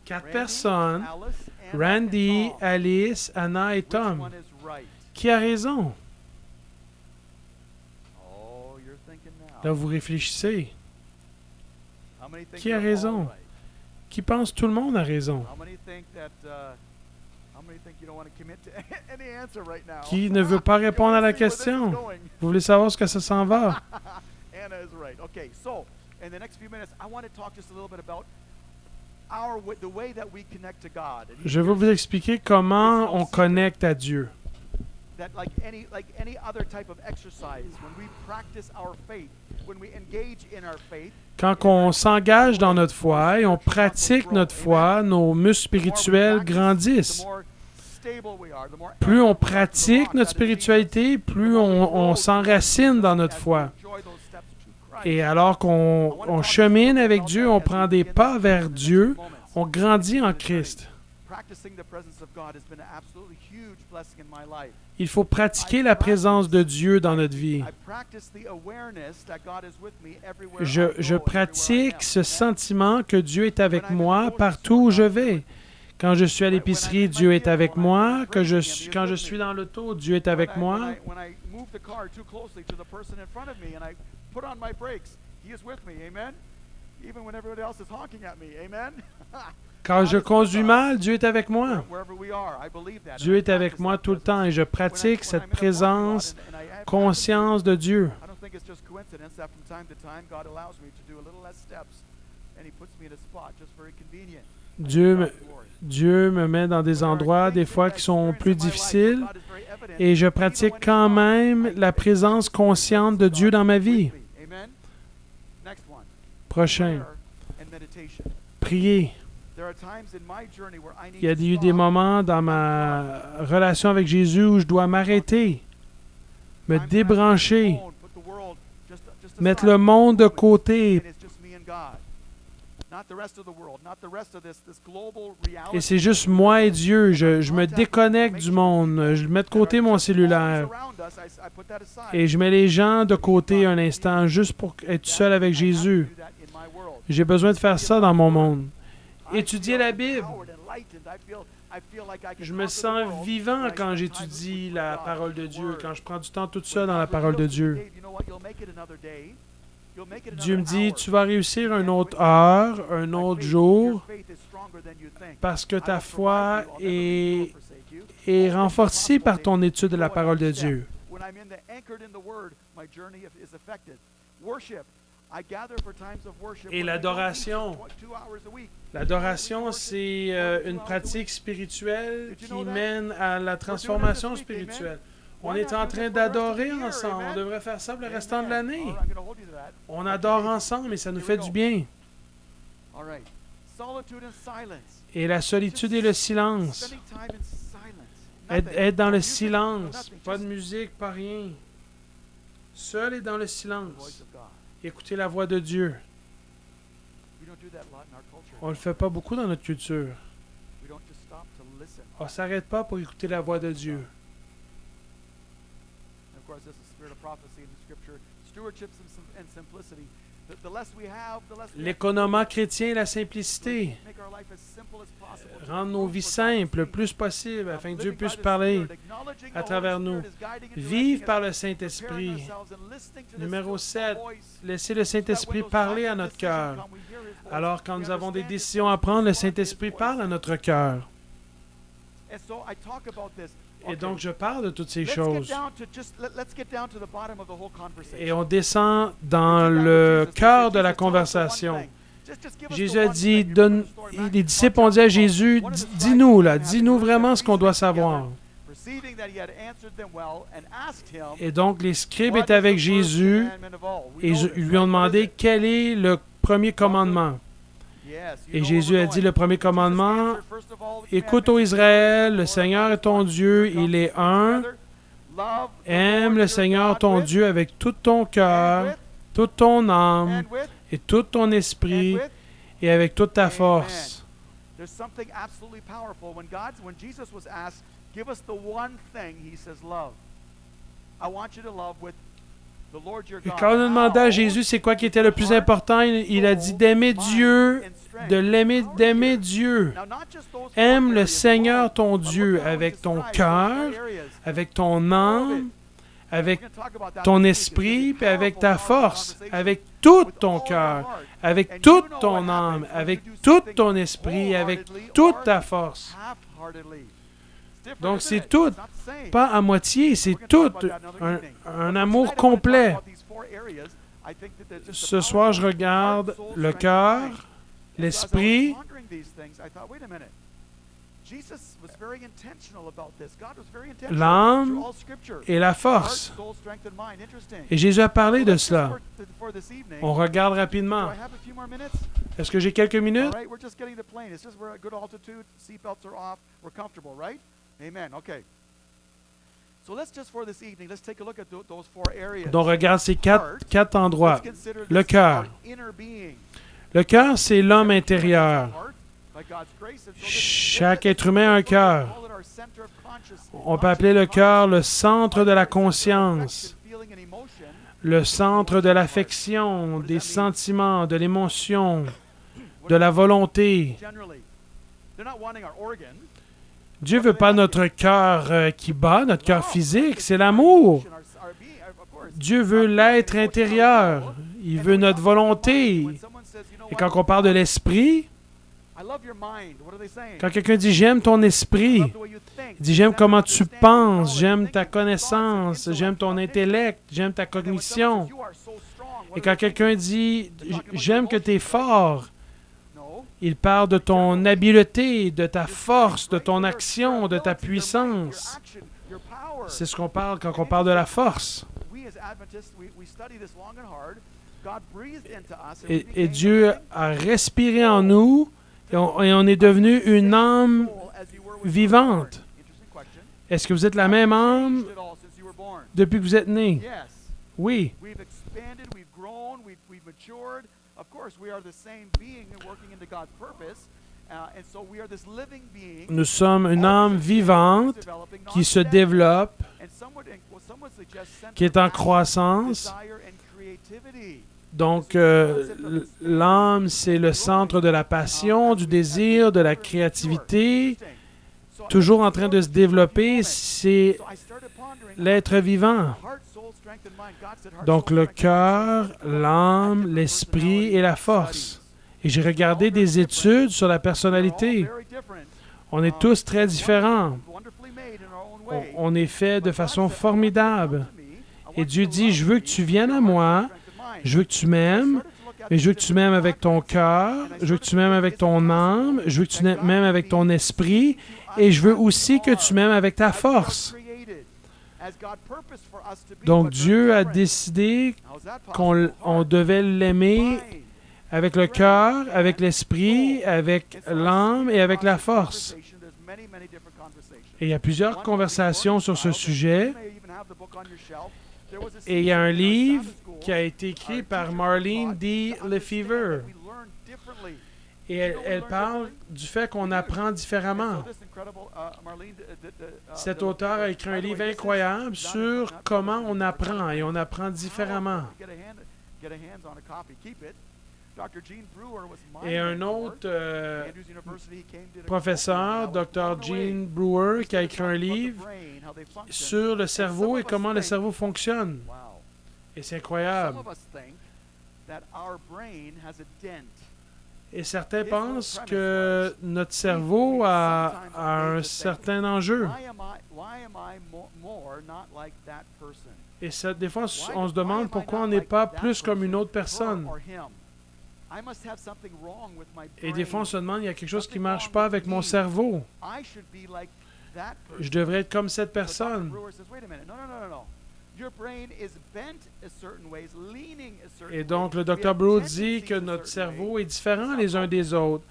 4 personnes, Randy, Alice, Anna et Tom. Qui a raison? Là, vous réfléchissez. Qui a raison? Qui pense tout le monde a raison? Qui ne veut pas répondre à la question? Vous voulez savoir ce que ça s'en va?
Anna is right. Okay, so in the next few minutes, I want to talk just a little bit about the way that we connect to God. And
Je vais vous expliquer comment on connecte à Dieu.
that like any other type of exercise, when we practice our faith, when we engage in our faith,
Quand on s'engage dans notre foi et on pratique notre foi, nos muscles spirituels grandissent. Plus on pratique notre spiritualité, plus on s'enracine dans notre foi. Et alors qu'on chemine avec Dieu, on prend des pas vers Dieu, on grandit en Christ. Il faut pratiquer la présence de Dieu dans notre vie. Je pratique ce sentiment que Dieu est avec moi partout où je vais. Quand je suis à l'épicerie, Dieu est avec moi. Quand je suis dans l'auto, Dieu est avec moi. Quand je conduis mal, Dieu est avec moi. Dieu est avec moi tout le temps et je pratique cette présence, conscience de Dieu. Dieu me met dans des endroits des fois qui sont plus difficiles et je pratique quand même la présence consciente de Dieu dans ma vie. Prochain. Prier. Il y a eu des moments dans ma relation avec Jésus où je dois m'arrêter, me débrancher, mettre le monde de côté. Et c'est juste moi et Dieu. Je me déconnecte du monde. Je mets de côté mon cellulaire. Et je mets les gens de côté un instant, juste pour être seul avec Jésus. J'ai besoin de faire ça dans mon monde. Étudier la Bible. Je me sens vivant quand j'étudie la parole de Dieu, quand je prends du temps tout seul dans la parole de Dieu. Dieu me dit, tu vas réussir une autre heure, un autre jour, parce que ta foi est renforcée par ton étude de la parole de Dieu. Et l'adoration, c'est une pratique spirituelle qui mène à la transformation spirituelle. On est en train d'adorer ensemble. On devrait faire ça le restant de l'année. On adore ensemble et ça nous fait du bien. Et la solitude et le silence. Être dans le silence. Pas de musique, pas rien. Seul et dans le silence. Écouter la voix de Dieu. On ne le fait pas beaucoup dans notre culture. On ne s'arrête pas pour écouter la voix de Dieu. L'économat chrétien et la simplicité. Rendre nos vies simples le plus possible afin que Dieu puisse parler à travers nous. Vivre par le Saint-Esprit. Numéro 7. Laisser le Saint-Esprit parler à notre cœur. Alors, quand nous avons des décisions à prendre, le Saint-Esprit parle à notre cœur. Et donc, je parle de toutes ces choses. Et on descend dans le cœur de la conversation. Jésus a dit, les disciples ont dit à Jésus, dis-nous vraiment ce qu'on doit savoir. Et donc, les scribes étaient avec Jésus et ils lui ont demandé quel est le premier commandement. Et Jésus a dit le premier commandement, écoute ô Israël, le Seigneur est ton Dieu, il est un. Aime le Seigneur ton Dieu avec tout ton cœur, toute ton âme et tout ton esprit et avec toute ta force. Et quand on a demandé à Jésus c'est quoi qui était le plus important, il a dit d'aimer Dieu, d'aimer Dieu. Aime le Seigneur ton Dieu avec ton cœur, avec ton âme, avec ton esprit, puis avec ta force, avec tout ton cœur, avec toute ton âme, avec tout ton esprit, avec toute ta force. Donc, c'est tout, pas à moitié, c'est tout, un amour complet. Ce soir, je regarde le cœur, l'esprit, l'âme et la force. Et Jésus a parlé de cela. On regarde rapidement. Est-ce que j'ai quelques minutes? Donc, regarde ces quatre endroits. Le cœur. Le cœur, c'est l'homme intérieur. Chaque être humain a un cœur. On peut appeler le cœur le centre de la conscience, le centre de l'affection, des sentiments, de l'émotion, de la volonté. Dieu ne veut pas notre cœur qui bat, notre cœur physique, c'est l'amour. Dieu veut l'être intérieur. Il veut notre volonté. Et quand on parle de l'esprit, quand quelqu'un dit « j'aime ton esprit », il dit « j'aime comment tu penses, j'aime ta connaissance, j'aime ton intellect, j'aime ta cognition ». Et quand quelqu'un dit « j'aime que tu es fort », il parle de ton habileté, de ta force, de ton action, de ta puissance. C'est ce qu'on parle quand on parle de la force. Et Dieu a respiré en nous et on est devenu une âme vivante. Est-ce que vous êtes la même âme depuis que vous êtes né? Oui. Nous sommes une âme vivante qui se développe, qui est en croissance. Donc, l'âme, c'est le centre de la passion, du désir, de la créativité, toujours en train de se développer. C'est l'être vivant. Donc le cœur, l'âme, l'esprit et la force. Et j'ai regardé des études sur la personnalité. On est tous très différents. On est fait de façon formidable. Et Dieu dit, je veux que tu viennes à moi, je veux que tu m'aimes, mais je veux que tu m'aimes avec ton cœur, je veux que tu m'aimes avec ton âme, je veux que tu m'aimes avec ton esprit, et je veux aussi que tu m'aimes avec ta force. Donc Dieu a décidé qu'on devait l'aimer avec le cœur, avec l'esprit, avec l'âme et avec la force. Et il y a plusieurs conversations sur ce sujet. Et il y a un livre qui a été écrit par Marlene D. Lefevre. Et elle parle du fait qu'on apprend différemment. Cet auteur a écrit un livre incroyable sur comment on apprend, et on apprend différemment. Et un autre professeur, Dr. Gene Brewer, qui a écrit un livre sur le cerveau et comment le cerveau fonctionne. Et c'est incroyable. Et certains pensent que notre cerveau a un certain enjeu. Et ça, des fois, on se demande pourquoi on n'est pas plus comme une autre personne. Et des fois, on se demande, il y a quelque chose qui ne marche pas avec mon cerveau. Je devrais être comme cette personne. Et donc, le Dr. Brewer dit que notre cerveau est différent les uns des autres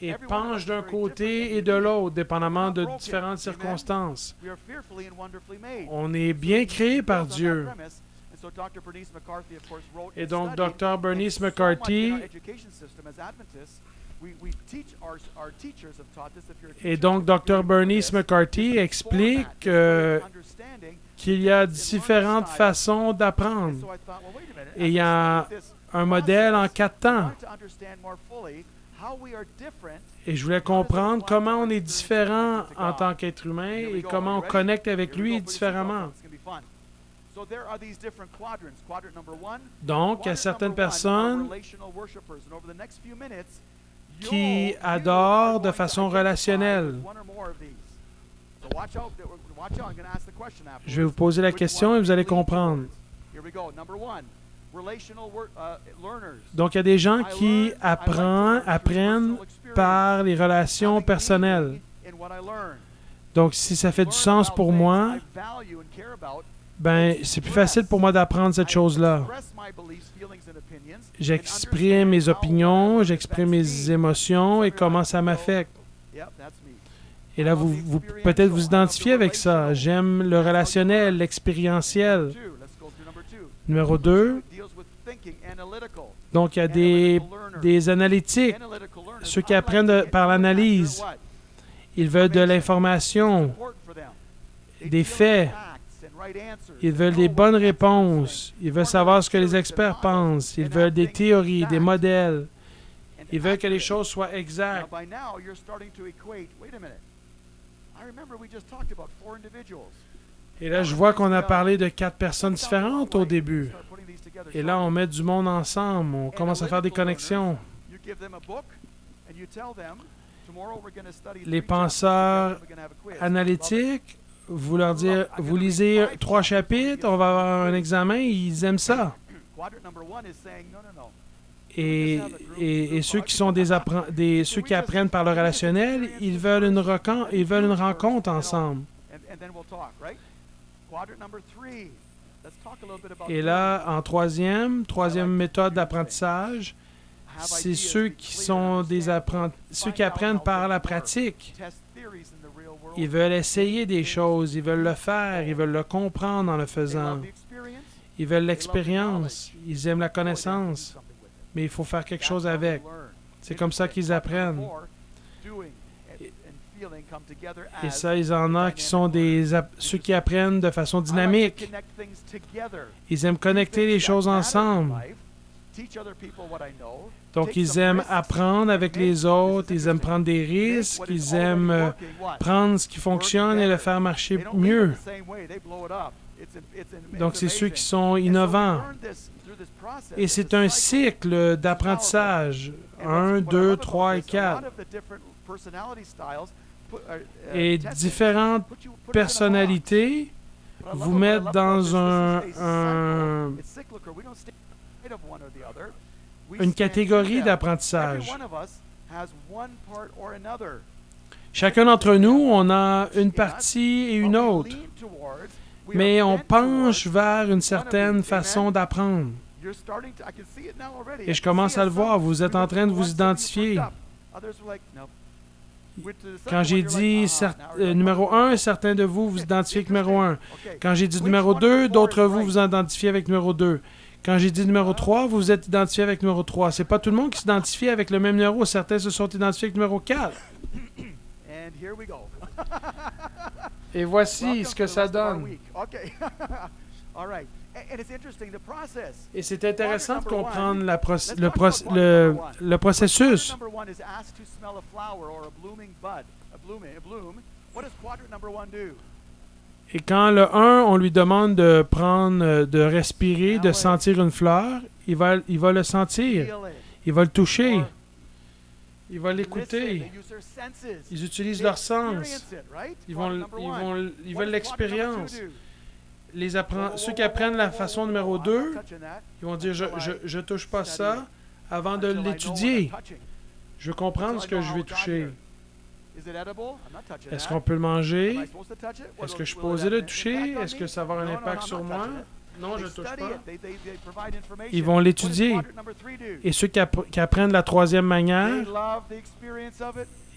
et penche d'un côté et de l'autre, dépendamment de différentes circonstances. On est bien créé par Dieu. Et donc, Dr. Bernice McCarthy explique qu'il y a différentes façons d'apprendre. Et il y a un modèle en 4 temps. Et je voulais comprendre comment on est différent en tant qu'être humain et comment on connecte avec lui différemment. Donc, il y a certaines personnes qui adorent de façon relationnelle. Je vais vous poser la question et vous allez comprendre. Donc, il y a des gens qui apprennent par les relations personnelles. Donc, si ça fait du sens pour moi, ben, c'est plus facile pour moi d'apprendre cette chose-là. J'exprime mes opinions, j'exprime mes émotions et comment ça m'affecte. Et là, vous peut-être vous identifiez avec ça. J'aime le relationnel, l'expérientiel. Numéro 2. Donc, il y a des analytiques, ceux qui apprennent par l'analyse. Ils veulent de l'information, des faits. Ils veulent des bonnes réponses. Ils veulent savoir ce que les experts pensent. Ils veulent des théories, des modèles. Ils veulent que les choses soient exactes. Et là, je vois qu'on a parlé de 4 personnes différentes au début. Et là, on met du monde ensemble. On commence à faire des connexions. Les penseurs analytiques, vous leur dire, vous lisez 3 chapitres, on va avoir un examen, ils aiment ça. Et ceux qui sont ceux qui apprennent par le relationnel, ils veulent une rencontre ensemble. Et là, en troisième méthode d'apprentissage, c'est ceux qui apprennent par la pratique. Ils veulent essayer des choses, ils veulent le faire, ils veulent le comprendre en le faisant. Ils veulent l'expérience, ils aiment la connaissance, mais il faut faire quelque chose avec. C'est comme ça qu'ils apprennent. Et ça, il y en a qui sont ceux qui apprennent de façon dynamique. Ils aiment connecter les choses ensemble. Donc, ils aiment apprendre avec les autres, ils aiment prendre des risques, ils aiment prendre ce qui fonctionne et le faire marcher mieux. Donc, c'est ceux qui sont innovants. Et c'est un cycle d'apprentissage. 1, 2, 3 et 4. Et différentes personnalités vous mettent dans une catégorie d'apprentissage. Chacun d'entre nous, on a une partie et une autre, mais on penche vers une certaine façon d'apprendre. Et je commence à le voir, vous êtes en train de vous identifier. Quand j'ai dit numéro 1, certains de vous vous identifiez avec numéro 1. Quand j'ai dit numéro 2, d'autres de vous vous identifiez avec numéro 2. Quand j'ai dit numéro 3, vous vous êtes identifié avec numéro 3. C'est pas tout le monde qui s'identifie avec le même numéro. Certains se sont identifiés avec numéro 4. Et voici ce que ça donne. Et c'est intéressant de comprendre le processus. Et quand le 1, on lui demande de prendre, de respirer, de sentir une fleur, il va le sentir. Il va le toucher. Il va l'écouter. Ils utilisent leur sens. Ils veulent l'expérience. Ceux qui apprennent la façon numéro 2, ils vont dire je touche pas ça avant de l'étudier. Je veux comprendre ce que je vais toucher. Est-ce qu'on peut le manger? Est-ce que je suis posé le toucher? Est-ce que ça va avoir un impact sur moi? Non, je ne touche pas. Ils vont l'étudier. Et ceux qui apprennent la troisième manière,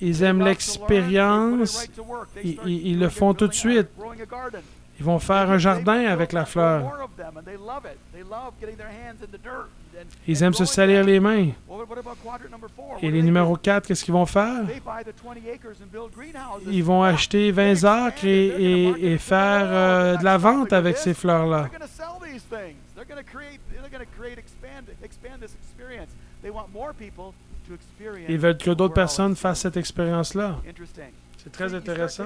ils aiment l'expérience. Ils le font tout de suite. Ils vont faire un jardin avec la fleur. Ils aiment se salir les mains. Et les numéros 4, qu'est-ce qu'ils vont faire? Ils vont acheter 20 acres et faire de la vente avec ces fleurs-là. Ils veulent que d'autres personnes fassent cette expérience-là. C'est très intéressant.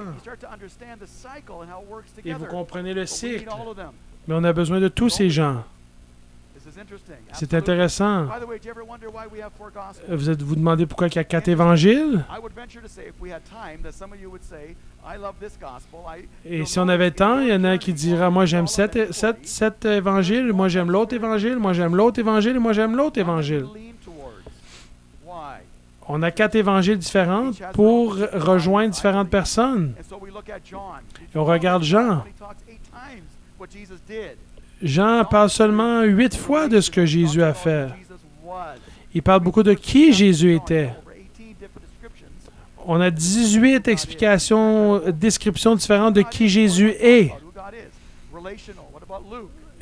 Et vous comprenez le cycle. Mais on a besoin de tous ces gens. C'est intéressant. Vous vous demandez pourquoi il y a 4 évangiles? Et si on avait le temps, il y en a qui diraient, moi j'aime cet évangile, moi j'aime l'autre évangile, moi j'aime l'autre évangile, et moi j'aime l'autre évangile. On a 4 évangiles différents pour rejoindre différentes personnes. Et on regarde Jean. Jean parle seulement 8 fois de ce que Jésus a fait. Il parle beaucoup de qui Jésus était. On a 18 descriptions différentes de qui Jésus est.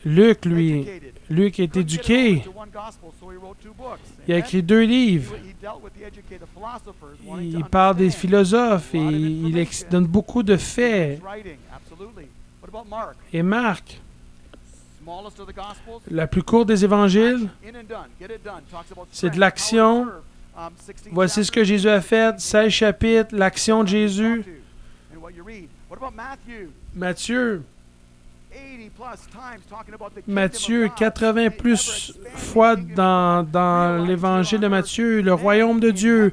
Luc, lui, Luc est éduqué. Il a écrit 2 livres. Il parle des philosophes et il donne beaucoup de faits. Et Marc, la plus courte des évangiles, c'est de l'action. Voici ce que Jésus a fait, 16 chapitres, l'action de Jésus. Matthieu, 80 plus fois dans l'évangile de Matthieu, le royaume de Dieu,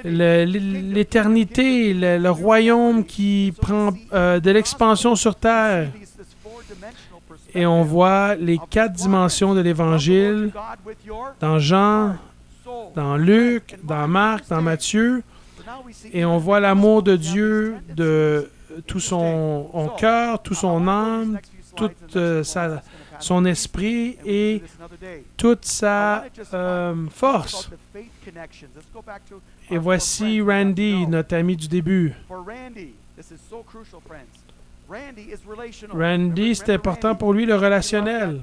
l'éternité, le royaume qui prend de l'expansion sur terre. Et on voit les 4 dimensions de l'Évangile dans Jean, dans Luc, dans Marc, dans Matthieu. Et on voit l'amour de Dieu de tout son cœur, tout son âme, tout son esprit et toute sa force. Et voici Randy, notre ami du début. Randy, c'est important pour lui le relationnel.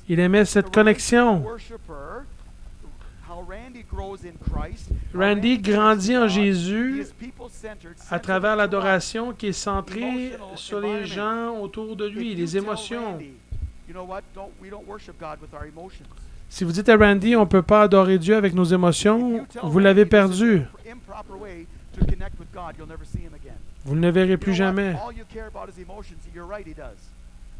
Il aimait cette connexion. Randy grandit en Jésus à travers l'adoration qui est centrée sur les gens autour de lui, les émotions.
You know what? We don't worship God with our emotions.
Si vous dites à Randy, on ne peut pas adorer Dieu avec nos émotions, vous l'avez perdu.
Improper way to connect with God, you'll never see him again.
Vous ne le verrez
You
plus
know what?
jamais.
All you care about is emotions. You're right, he does.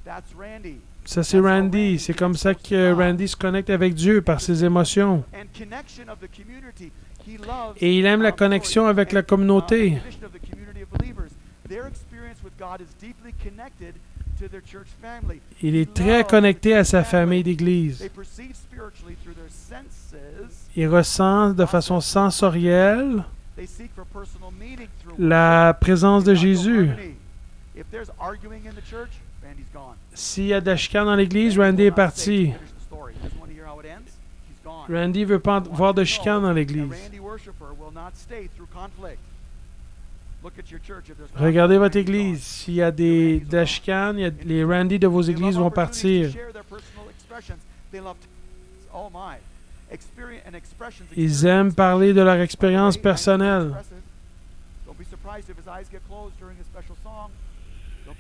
That's Randy.
Ça, c'est Randy. C'est comme ça que Randy se connecte avec Dieu, par ses émotions.
And connection of the community. He loves,
Et il aime la connexion avec la communauté.
connection of the community of believers. Their experience with God is deeply connected to their church family.
Il est très connecté à sa famille d'église.
They perceive spiritually through their senses.
Il ressent de façon sensorielle
They seek for personal meaning through
la présence de Jésus.
If there's arguing in the church, Randy's gone.
S'il y a de la chicane dans l'église, Randy est parti. Randy veut pas voir de chicane dans l'église. Regardez votre église. S'il y a de la chicane, les Randy de vos églises vont partir. Ils aiment parler de leur expérience personnelle.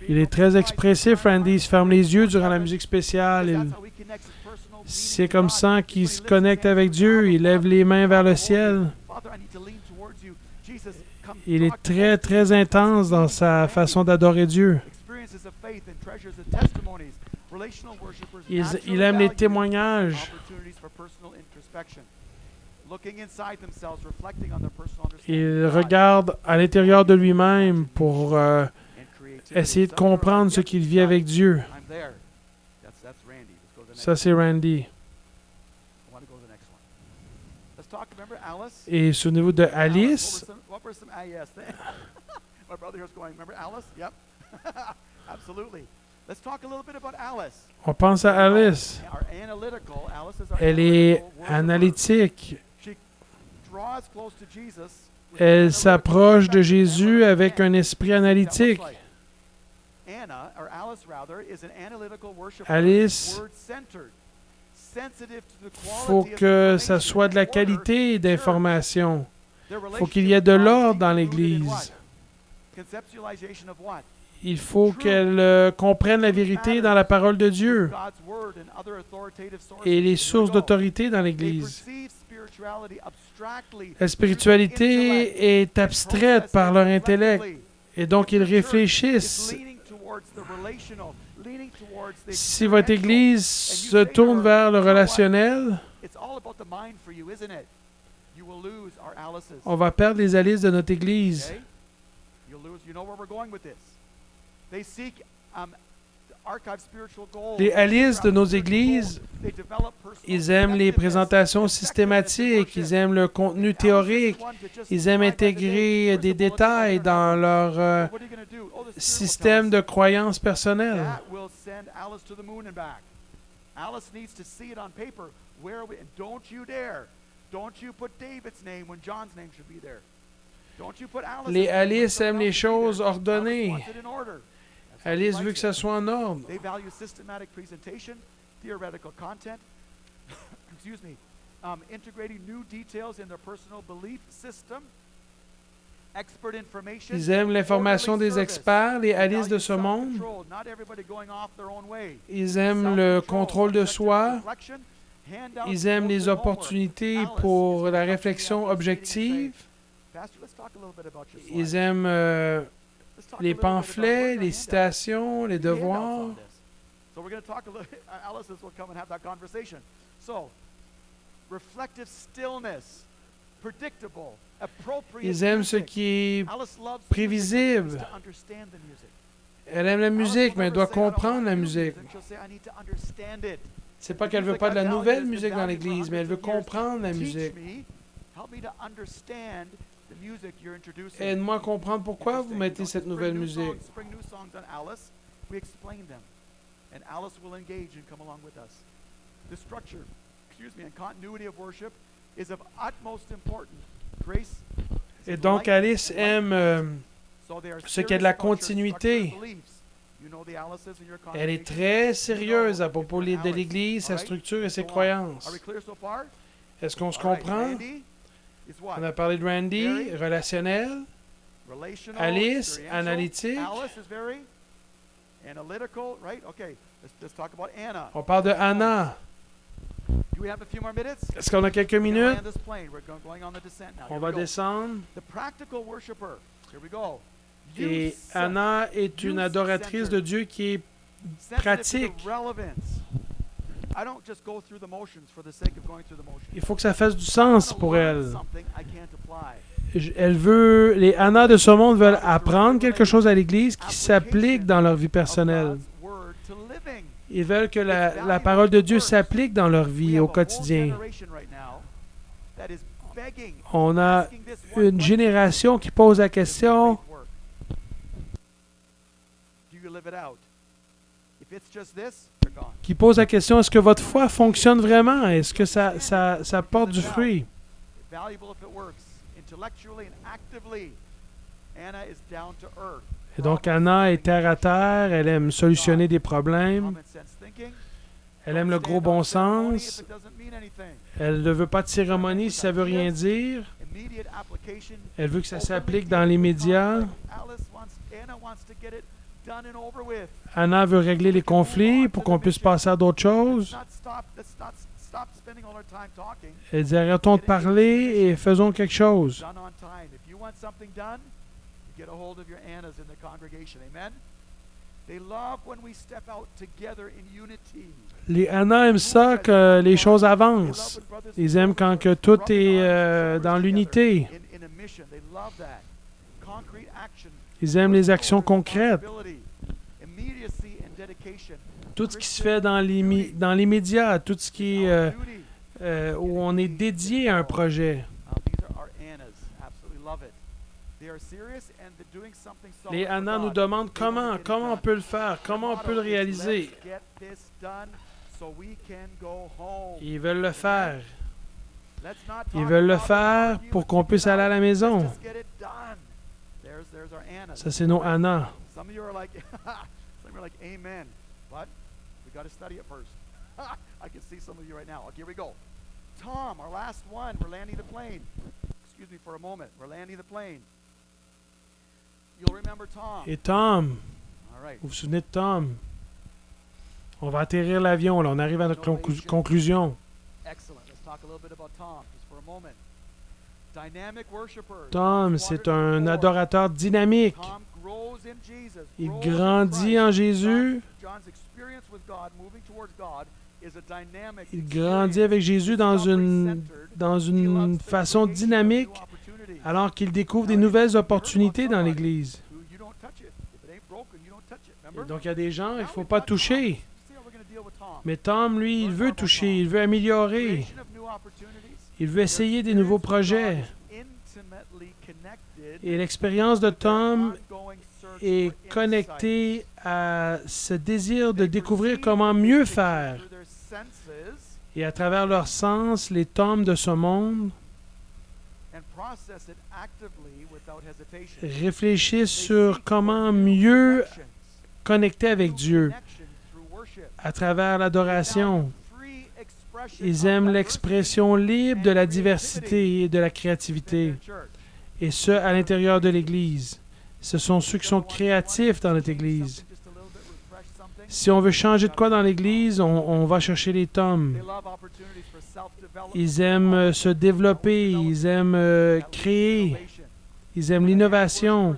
Il est très expressif, Randy. Il se ferme les yeux durant la musique spéciale. C'est comme ça qu'il se connecte avec Dieu. Il lève les mains vers le ciel. Il est très, très intense dans sa façon d'adorer Dieu. Il aime les témoignages. Il regarde à l'intérieur de lui-même pour essayer de comprendre ce qu'il vit avec Dieu. Ça, c'est Randy. Et souvenez-vous de Alice. On pense à Alice. Elle est analytique. Elle s'approche de Jésus avec un esprit analytique. Alice, il faut que ça soit de la qualité d'information. Il faut qu'il y ait de l'ordre dans l'Église. Il faut qu'elle comprenne la vérité dans la parole de Dieu et les sources d'autorité dans l'Église. La spiritualité est abstraite par leur intellect et donc ils réfléchissent. Si votre Église se tourne vers le relationnel, on va perdre les Alice de notre Église. Les Alice de nos églises, ils aiment les présentations systématiques, ils aiment le contenu théorique, ils aiment intégrer des détails dans leur système de croyances personnelles. Les Alice aiment les choses ordonnées. Alice veut que ça soit en ordre. Ils aiment l'information des experts, les Alice de ce monde. Ils aiment le contrôle de soi. Ils aiment les opportunités pour la réflexion objective. Ils aiment les pamphlets, les citations, les devoirs. Ils aiment ce qui est prévisible. Elle aime la musique, mais elle doit comprendre la musique. C'est pas qu'elle veut pas de la nouvelle musique dans l'Église, mais elle veut comprendre la musique. Aide-moi à comprendre pourquoi vous mettez cette nouvelle musique. Et donc Alice aime ce qui est de la continuité. Elle est très sérieuse à propos de l'Église, sa structure et ses croyances. Est-ce qu'on se comprend? On a parlé de Randy, relationnel. Alice, analytique.
Analytical, right? Okay, let's talk about Anna.
On parle de Anna.
Do we have a few more minutes?
Est-ce qu'on a quelques
We're gonna
minutes?
land this plane. We're going on the descent now.
On
Here
va
we go.
descendre.
The practical worshiper. Here we go.
Et Anna est une adoratrice de Dieu qui est pratique.
I don't just go through the motions for the sake of going through the motions.
Il faut que ça fasse du sens pour elle.
Something I can't apply.
Les Anna de ce monde veulent apprendre quelque chose à l'Église qui s'applique dans leur vie personnelle. Ils veulent que la parole de Dieu s'applique dans leur vie au quotidien. On a une génération qui pose la question, est-ce que votre foi fonctionne vraiment? Est-ce que ça porte du fruit? Et donc Anna est terre à terre, elle aime solutionner des problèmes, elle aime le gros bon sens, elle ne veut pas de cérémonie si ça ne veut rien dire, elle veut que ça s'applique dans les médias. Anna veut régler les conflits pour qu'on puisse passer à d'autres choses. Elle dit, arrêtons de parler et faisons quelque chose. Les Anna aiment ça que les choses avancent. Ils aiment quand que tout est dans l'unité. Ils aiment les actions concrètes. Tout ce qui se fait dans l'immédiat, tout ce qui est où on est dédié à un projet. Les Anna nous demandent comment on peut le faire, comment on peut le réaliser. Ils veulent le faire. Ils veulent le faire pour qu'on puisse aller à la maison. Ça, c'est nos Anna.
Tom, our last one, we're landing the plane. Excuse me for a moment. We're landing the plane. You'll remember Tom.
Et Tom,
All right.
vous vous souvenez de Tom? On va atterrir l'avion, là. On arrive à notre conclusion.
Excellent. Let's talk a little bit about Tom just for a moment. Dynamic worshiper.
Tom, c'est un adorateur dynamique.
Tom grows in Jesus.
Il grandit en Jésus.
John's experience with God, moving towards God, is a dynamic.
Il grandit avec Jésus dans une façon dynamique, alors qu'il découvre des nouvelles opportunités dans l'Église. Et donc, il y a des gens, il ne faut pas toucher. Mais Tom, lui, il veut toucher, il veut améliorer. Il veut essayer des nouveaux projets. Et l'expérience de Tom est connectée à ce désir de découvrir comment mieux faire. Et à travers leur sens, les Toms de ce monde réfléchissent sur comment mieux connecter avec Dieu à travers l'adoration. Ils aiment l'expression libre de la diversité et de la créativité, et ce, à l'intérieur de l'Église. Ce sont ceux qui sont créatifs dans notre Église. Si on veut changer de quoi dans l'Église, on va chercher les Toms. Ils aiment se développer, ils aiment créer, ils aiment l'innovation,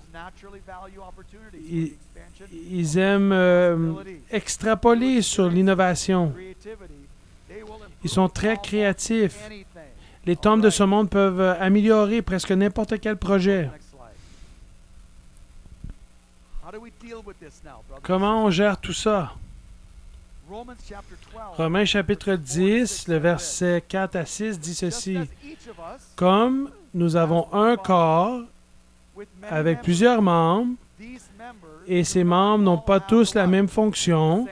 ils aiment extrapoler sur l'innovation. Ils sont très créatifs. Les Toms de ce monde peuvent améliorer presque n'importe quel projet. Comment on gère tout ça? Romains chapitre 10, le verset 4 à 6 dit ceci. Comme nous avons un corps avec plusieurs membres, et ces membres n'ont pas tous la même fonction,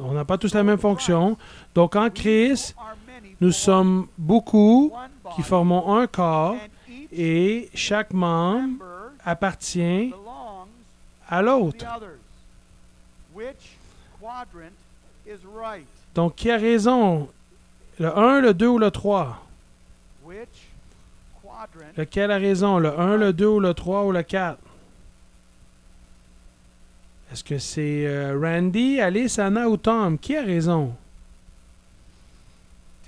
on n'a pas tous la même fonction, donc en Christ, nous sommes beaucoup qui formons un corps, et chaque membre appartient à l'autre. Donc, qui a raison? Le 1, le 2 ou le 3? Lequel a raison? Le 1, le 2 ou le 3 ou le 4? Est-ce que c'est Randy, Alice, Anna ou Tom? Qui a raison?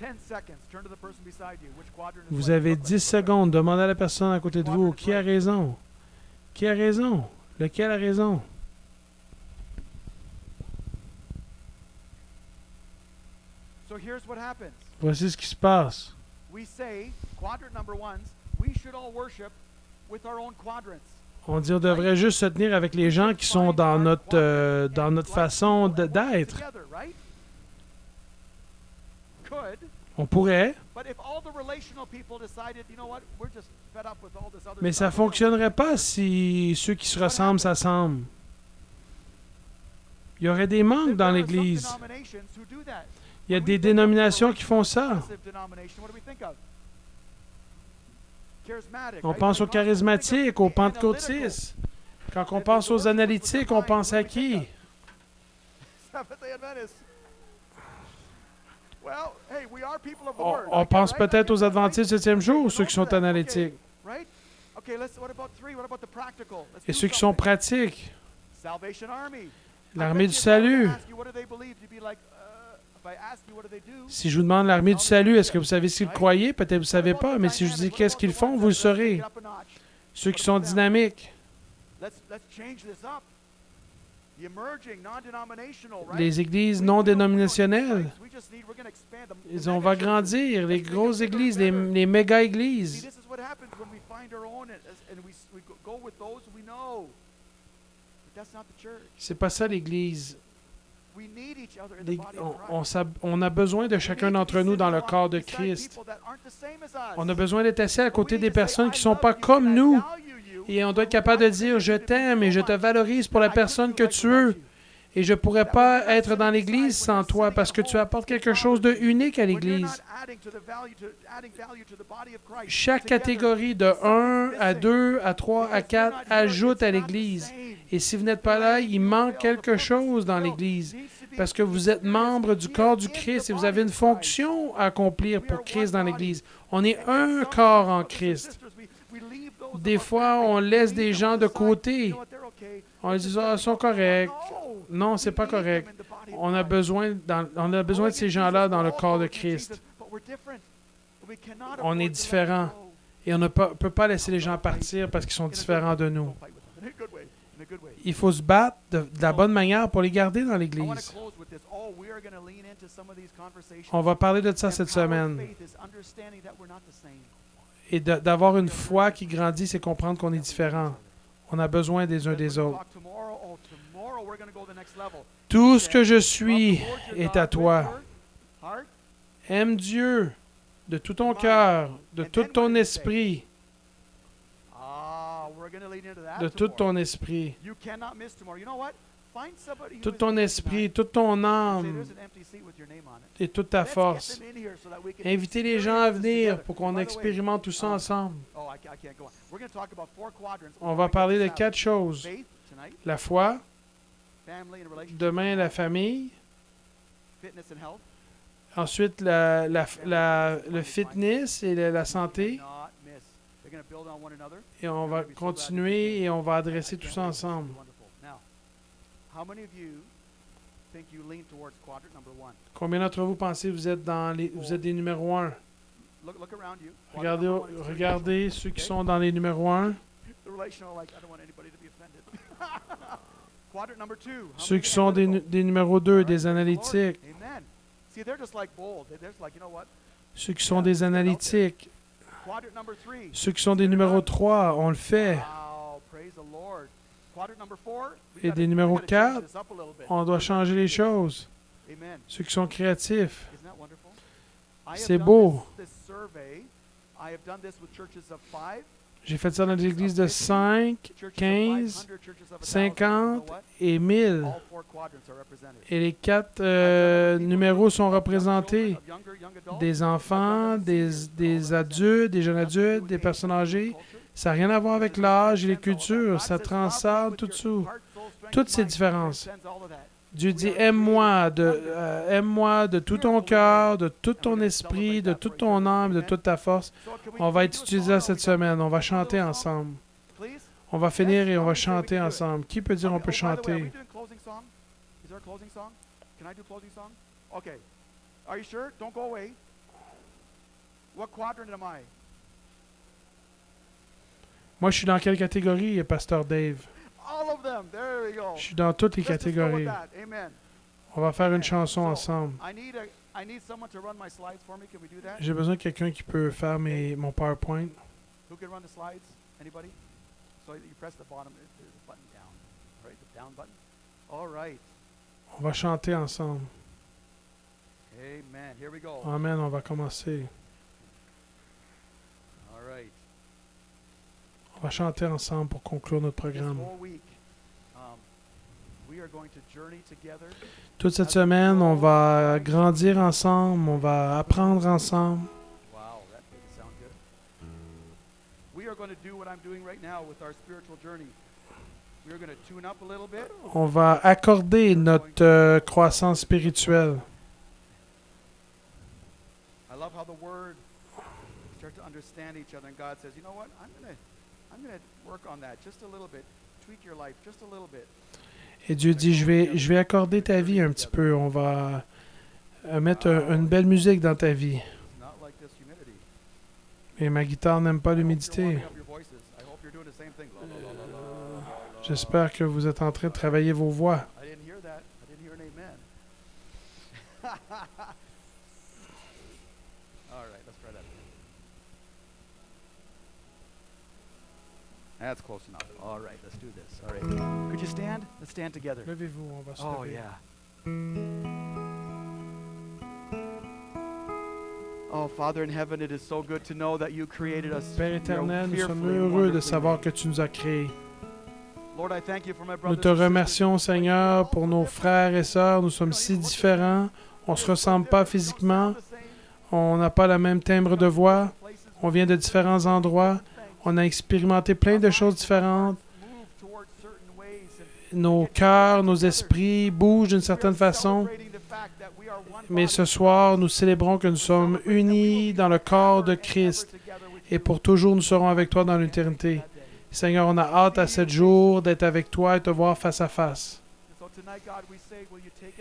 10 seconds. Turn to the person beside you. Which quadrant is
Vous
right?
avez
Look,
10
look.
secondes. Demandez à la personne à côté de vous. Qui a raison? Qui a raison? Lequel a raison?
So here's what happens.
Voici ce qui se passe.
We say, quadrant number ones, we should all worship with our own quadrants.
On dit on devrait juste se tenir avec les gens qui sont dans notre façon d'être.
Together, right? Could,
On pourrait,
but if all the relational people decided, you know what, we're just fed up with all this other
mais ça
stuff,
fonctionnerait pas si ceux qui se ressemblent s'assemblent. Il y aurait des manques dans
there are some
l'Église.
denominations who do that.
Il y a
When we
des
think of
dénominations
a
qui font ça.
progressive denomination, what do we think of? Charismatic,
On
right?
pense aux
Pentecostal, we think of
charismatiques, aux
the analytical.
pentecôtistes. Quand on pense aux analytiques, on pense à qui?
Seventh-day Adventists. Well, hey, we are people of the
On,
word.
on
I get
pense
right? I
peut-être
get
aux
that,
adventistes
right?
7e jour,
Okay,
ceux qui
we're
sont
known for that.
analytiques.
Okay, right? Okay, what about 3? What about the practical? Let's
Et
do
ceux qui sont
something.
pratiques.
Salvation Army.
L'armée du salut. Si je vous demande l'armée du salut, est-ce que vous savez s'ils croyaient? Peut-être que vous ne savez pas, mais si je vous dis qu'est-ce qu'ils font, vous le saurez. Ceux qui sont dynamiques. Les églises non dénominationnelles. On va grandir, les grosses églises, les méga-églises. C'est pas ça l'Église. On a besoin de chacun d'entre nous dans le corps de Christ. On a besoin d'être assis à côté des personnes qui ne sont pas comme nous. Et on doit être capable de dire « Je t'aime et je te valorise pour la personne que tu es. Et je ne pourrais pas être dans l'Église sans toi parce que tu apportes quelque chose de unique à l'Église. » Chaque catégorie de 1 à 2 à 3 à 4 ajoute à l'Église. Et si vous n'êtes pas là, il manque quelque chose dans l'Église. Parce que vous êtes membre du corps du Christ et vous avez une fonction à accomplir pour Christ dans l'Église. On est un corps en Christ. Des fois, on laisse des gens de côté. On leur dit « Ah, ils sont corrects. » Non, c'est pas correct. On a besoin de ces gens-là dans le corps de Christ. On est différents. Et on ne peut pas laisser les gens partir parce qu'ils sont différents de nous. Il faut se battre de la bonne manière pour les garder dans l'Église. On va parler de ça cette semaine. Et d'avoir une foi qui grandit, c'est comprendre qu'on est différent. On a besoin des uns des autres. Tout ce que je suis est à toi. Aime Dieu de tout ton cœur, de tout ton esprit, de tout ton esprit, tout ton esprit, toute ton âme et toute ta force. Invitez les gens à venir pour qu'on expérimente tout ça ensemble. On va parler de 4 choses. La foi, demain la famille, ensuite le fitness et la santé, et on va continuer et on va adresser tout ça ensemble. Combien d'entre vous pensez que vous êtes des numéros 1? Regardez ceux qui sont dans les numéros 1. Ceux qui sont des numéros 2, des analytiques. Ceux qui sont des analytiques. Ceux qui sont des numéros 3, on le fait. Et des numéros 4, on doit changer les choses. Ceux qui sont créatifs. C'est beau. J'ai fait ça dans des églises de 5, 15, 50 et 1000. Et les 4 numéros sont représentés. Des enfants, des adultes, des jeunes adultes, des personnes âgées. Ça n'a rien à voir avec l'âge et les cultures. Ça transcende tout dessous. Toutes ces différences. Dieu dit, aime-moi de tout ton cœur, de tout ton esprit, de toute ton âme, de toute ta force. On va étudier ça cette semaine. On va chanter ensemble. On va finir et on va chanter ensemble. Qui peut dire on peut chanter?
Is there a closing song? Can I do closing song? Okay. Are you sure? Don't go away. What quadrant am I?
Moi, je suis dans quelle catégorie, Pasteur Dave?
All of them. There we go.
Je suis dans toutes les
Let's just go with
catégories.
that. Amen.
On va faire une chanson
So,
ensemble.
I need someone to run my slides for me. Can we do that?
J'ai besoin de quelqu'un qui peut faire mon PowerPoint.
Who can run the slides? Anybody? So you press the bottom, the button down. Right, the down button. All right.
On va chanter ensemble.
Amen. Here we go.
Amen, on va commencer.
All right.
On va chanter ensemble pour conclure notre
This
programme.
whole week, we are going to journey together.
Toute cette semaine, on va grandir ensemble, on va apprendre ensemble.
Wow, that didn't sound good. We are going to do what I'm doing right now with our spiritual journey. We are going to tune up a little bit.
On va accorder notre croissance spirituelle.
I love how the word start to understand each other, and God says, "You know what? I'm going to work on that just a little bit. Tweak your life just a little bit."
Et Dieu dit, je vais accorder ta vie un petit peu. On va mettre une belle musique dans ta vie.
It's not like this humidity.
Et ma guitare n'aime pas
I hope you're
l'humidité.
warming up your voices. I hope you're doing the same thing. La, la, la, la, la, la.
J'espère que vous êtes en train de travailler vos voix.
I didn't hear that. I didn't hear an amen. All right, let's try that again. That's close enough. All right, let's do this. All right. Could you stand? Let's stand together.
Levez-vous, on va se
Oh,
lever.
yeah. Oh, Father in heaven, it is so good to know that you created us.
Père
We are
éternel, nous sommes
fearfully and
heureux de
wonderfully
savoir
made.
que tu nous as créés.
Lord, I thank you for my
Nous
brothers
te
and sisters.
remercions, Seigneur, pour nos frères et sœurs. Nous sommes si différents. On ne se ressemble pas physiquement. On n'a pas le même timbre de voix. On vient de différents endroits. On a expérimenté plein de choses différentes. Nos cœurs, nos esprits bougent d'une certaine façon. Mais ce soir, nous célébrons que nous sommes unis dans le corps de Christ. Et pour toujours, nous serons avec toi dans l'éternité. Seigneur, on a hâte à ce jour d'être avec toi et te voir face à face.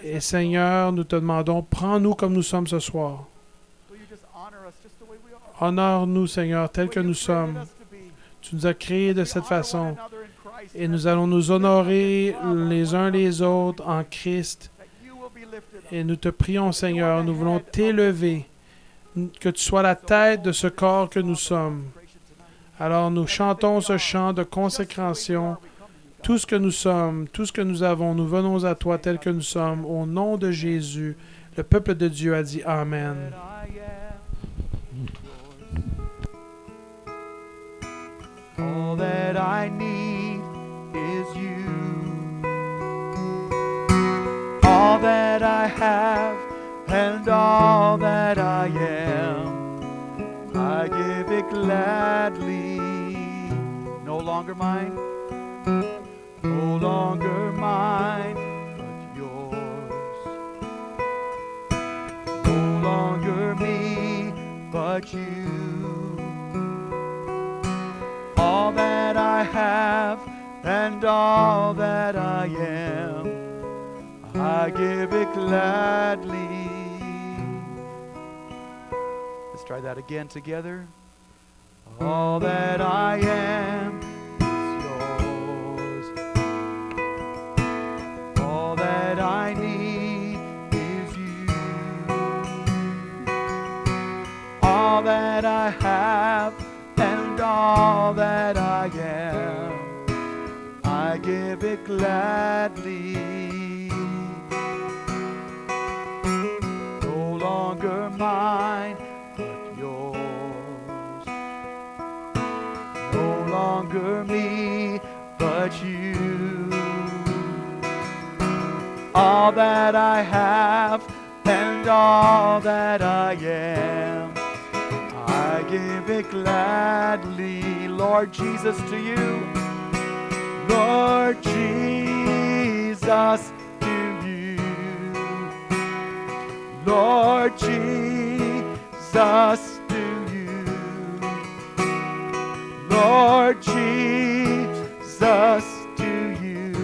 Et Seigneur, nous te demandons, prends-nous comme nous sommes ce soir. Honore-nous, Seigneur, tel que nous sommes. Tu nous as créés de cette façon. Et nous allons nous honorer les uns les autres en Christ. Et nous te prions, Seigneur, nous voulons t'élever. Que tu sois la tête de ce corps que nous sommes. Alors nous chantons ce chant de consécration. Tout ce que nous sommes, tout ce que nous avons, nous venons à toi tel que nous sommes. Au nom de Jésus, le peuple de Dieu a dit Amen.
All that I need is you. All that I have and all that I am, I give it gladly. No longer mine, no longer mine, but yours. No longer me, but you. All that I have and all that I am, I give it gladly. Let's try that again together. All that I am is yours. All that I need is you. All that I have and all that I am, I give it gladly. No longer mine, but yours. No longer me, but you. All that I have and all that I am, I give it gladly. Lord Jesus, to you. Lord Jesus, to you. Lord Jesus, to you. Lord Jesus, to you.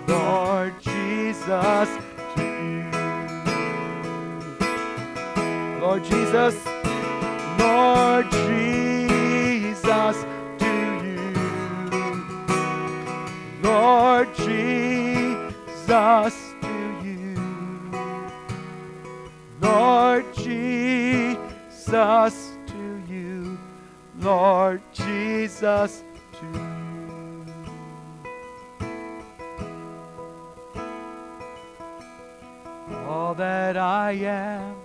Lord Jesus, Jesus, to you. Lord Jesus, Lord Jesus, to you. Lord Jesus, to you. Lord Jesus, to you. Lord Jesus, to you. All that I am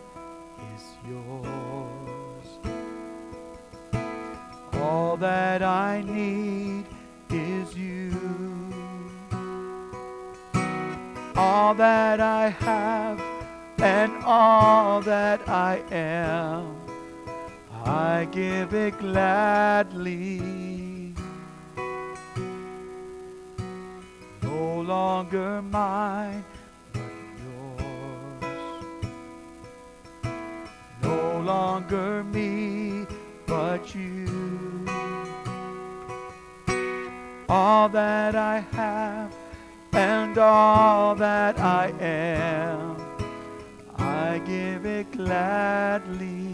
is yours. All that I need is you. All that I have and all that I am, I give it gladly. No longer mine, no longer me, but you. All that I have and all that I am, I give it gladly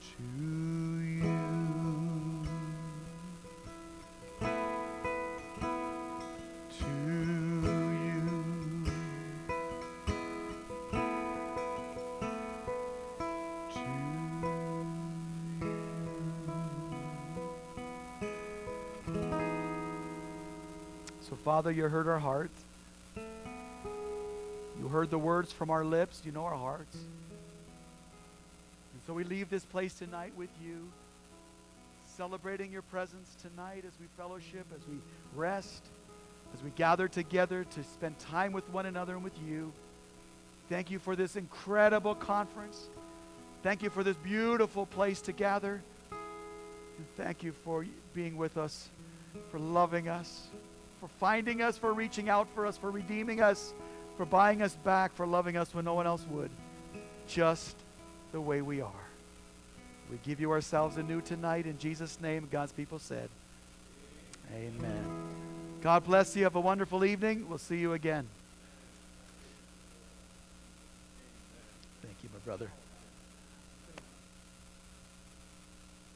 to you. To you. So, Father, you heard our heart. You heard the words from our lips. You know our hearts. And so we leave this place tonight with you, celebrating your presence tonight as we fellowship, as we rest, as we gather together to spend time with one another and with you. Thank you for this incredible conference. Thank you for this beautiful place to gather. And thank you for being with us, for loving us, for finding us, for reaching out for us, for redeeming us, for buying us back, for loving us when no one else would, just the way we are. We give you ourselves anew tonight in Jesus' name. God's people said, amen. God bless you. Have a wonderful evening. We'll see you again. Thank you, my brother.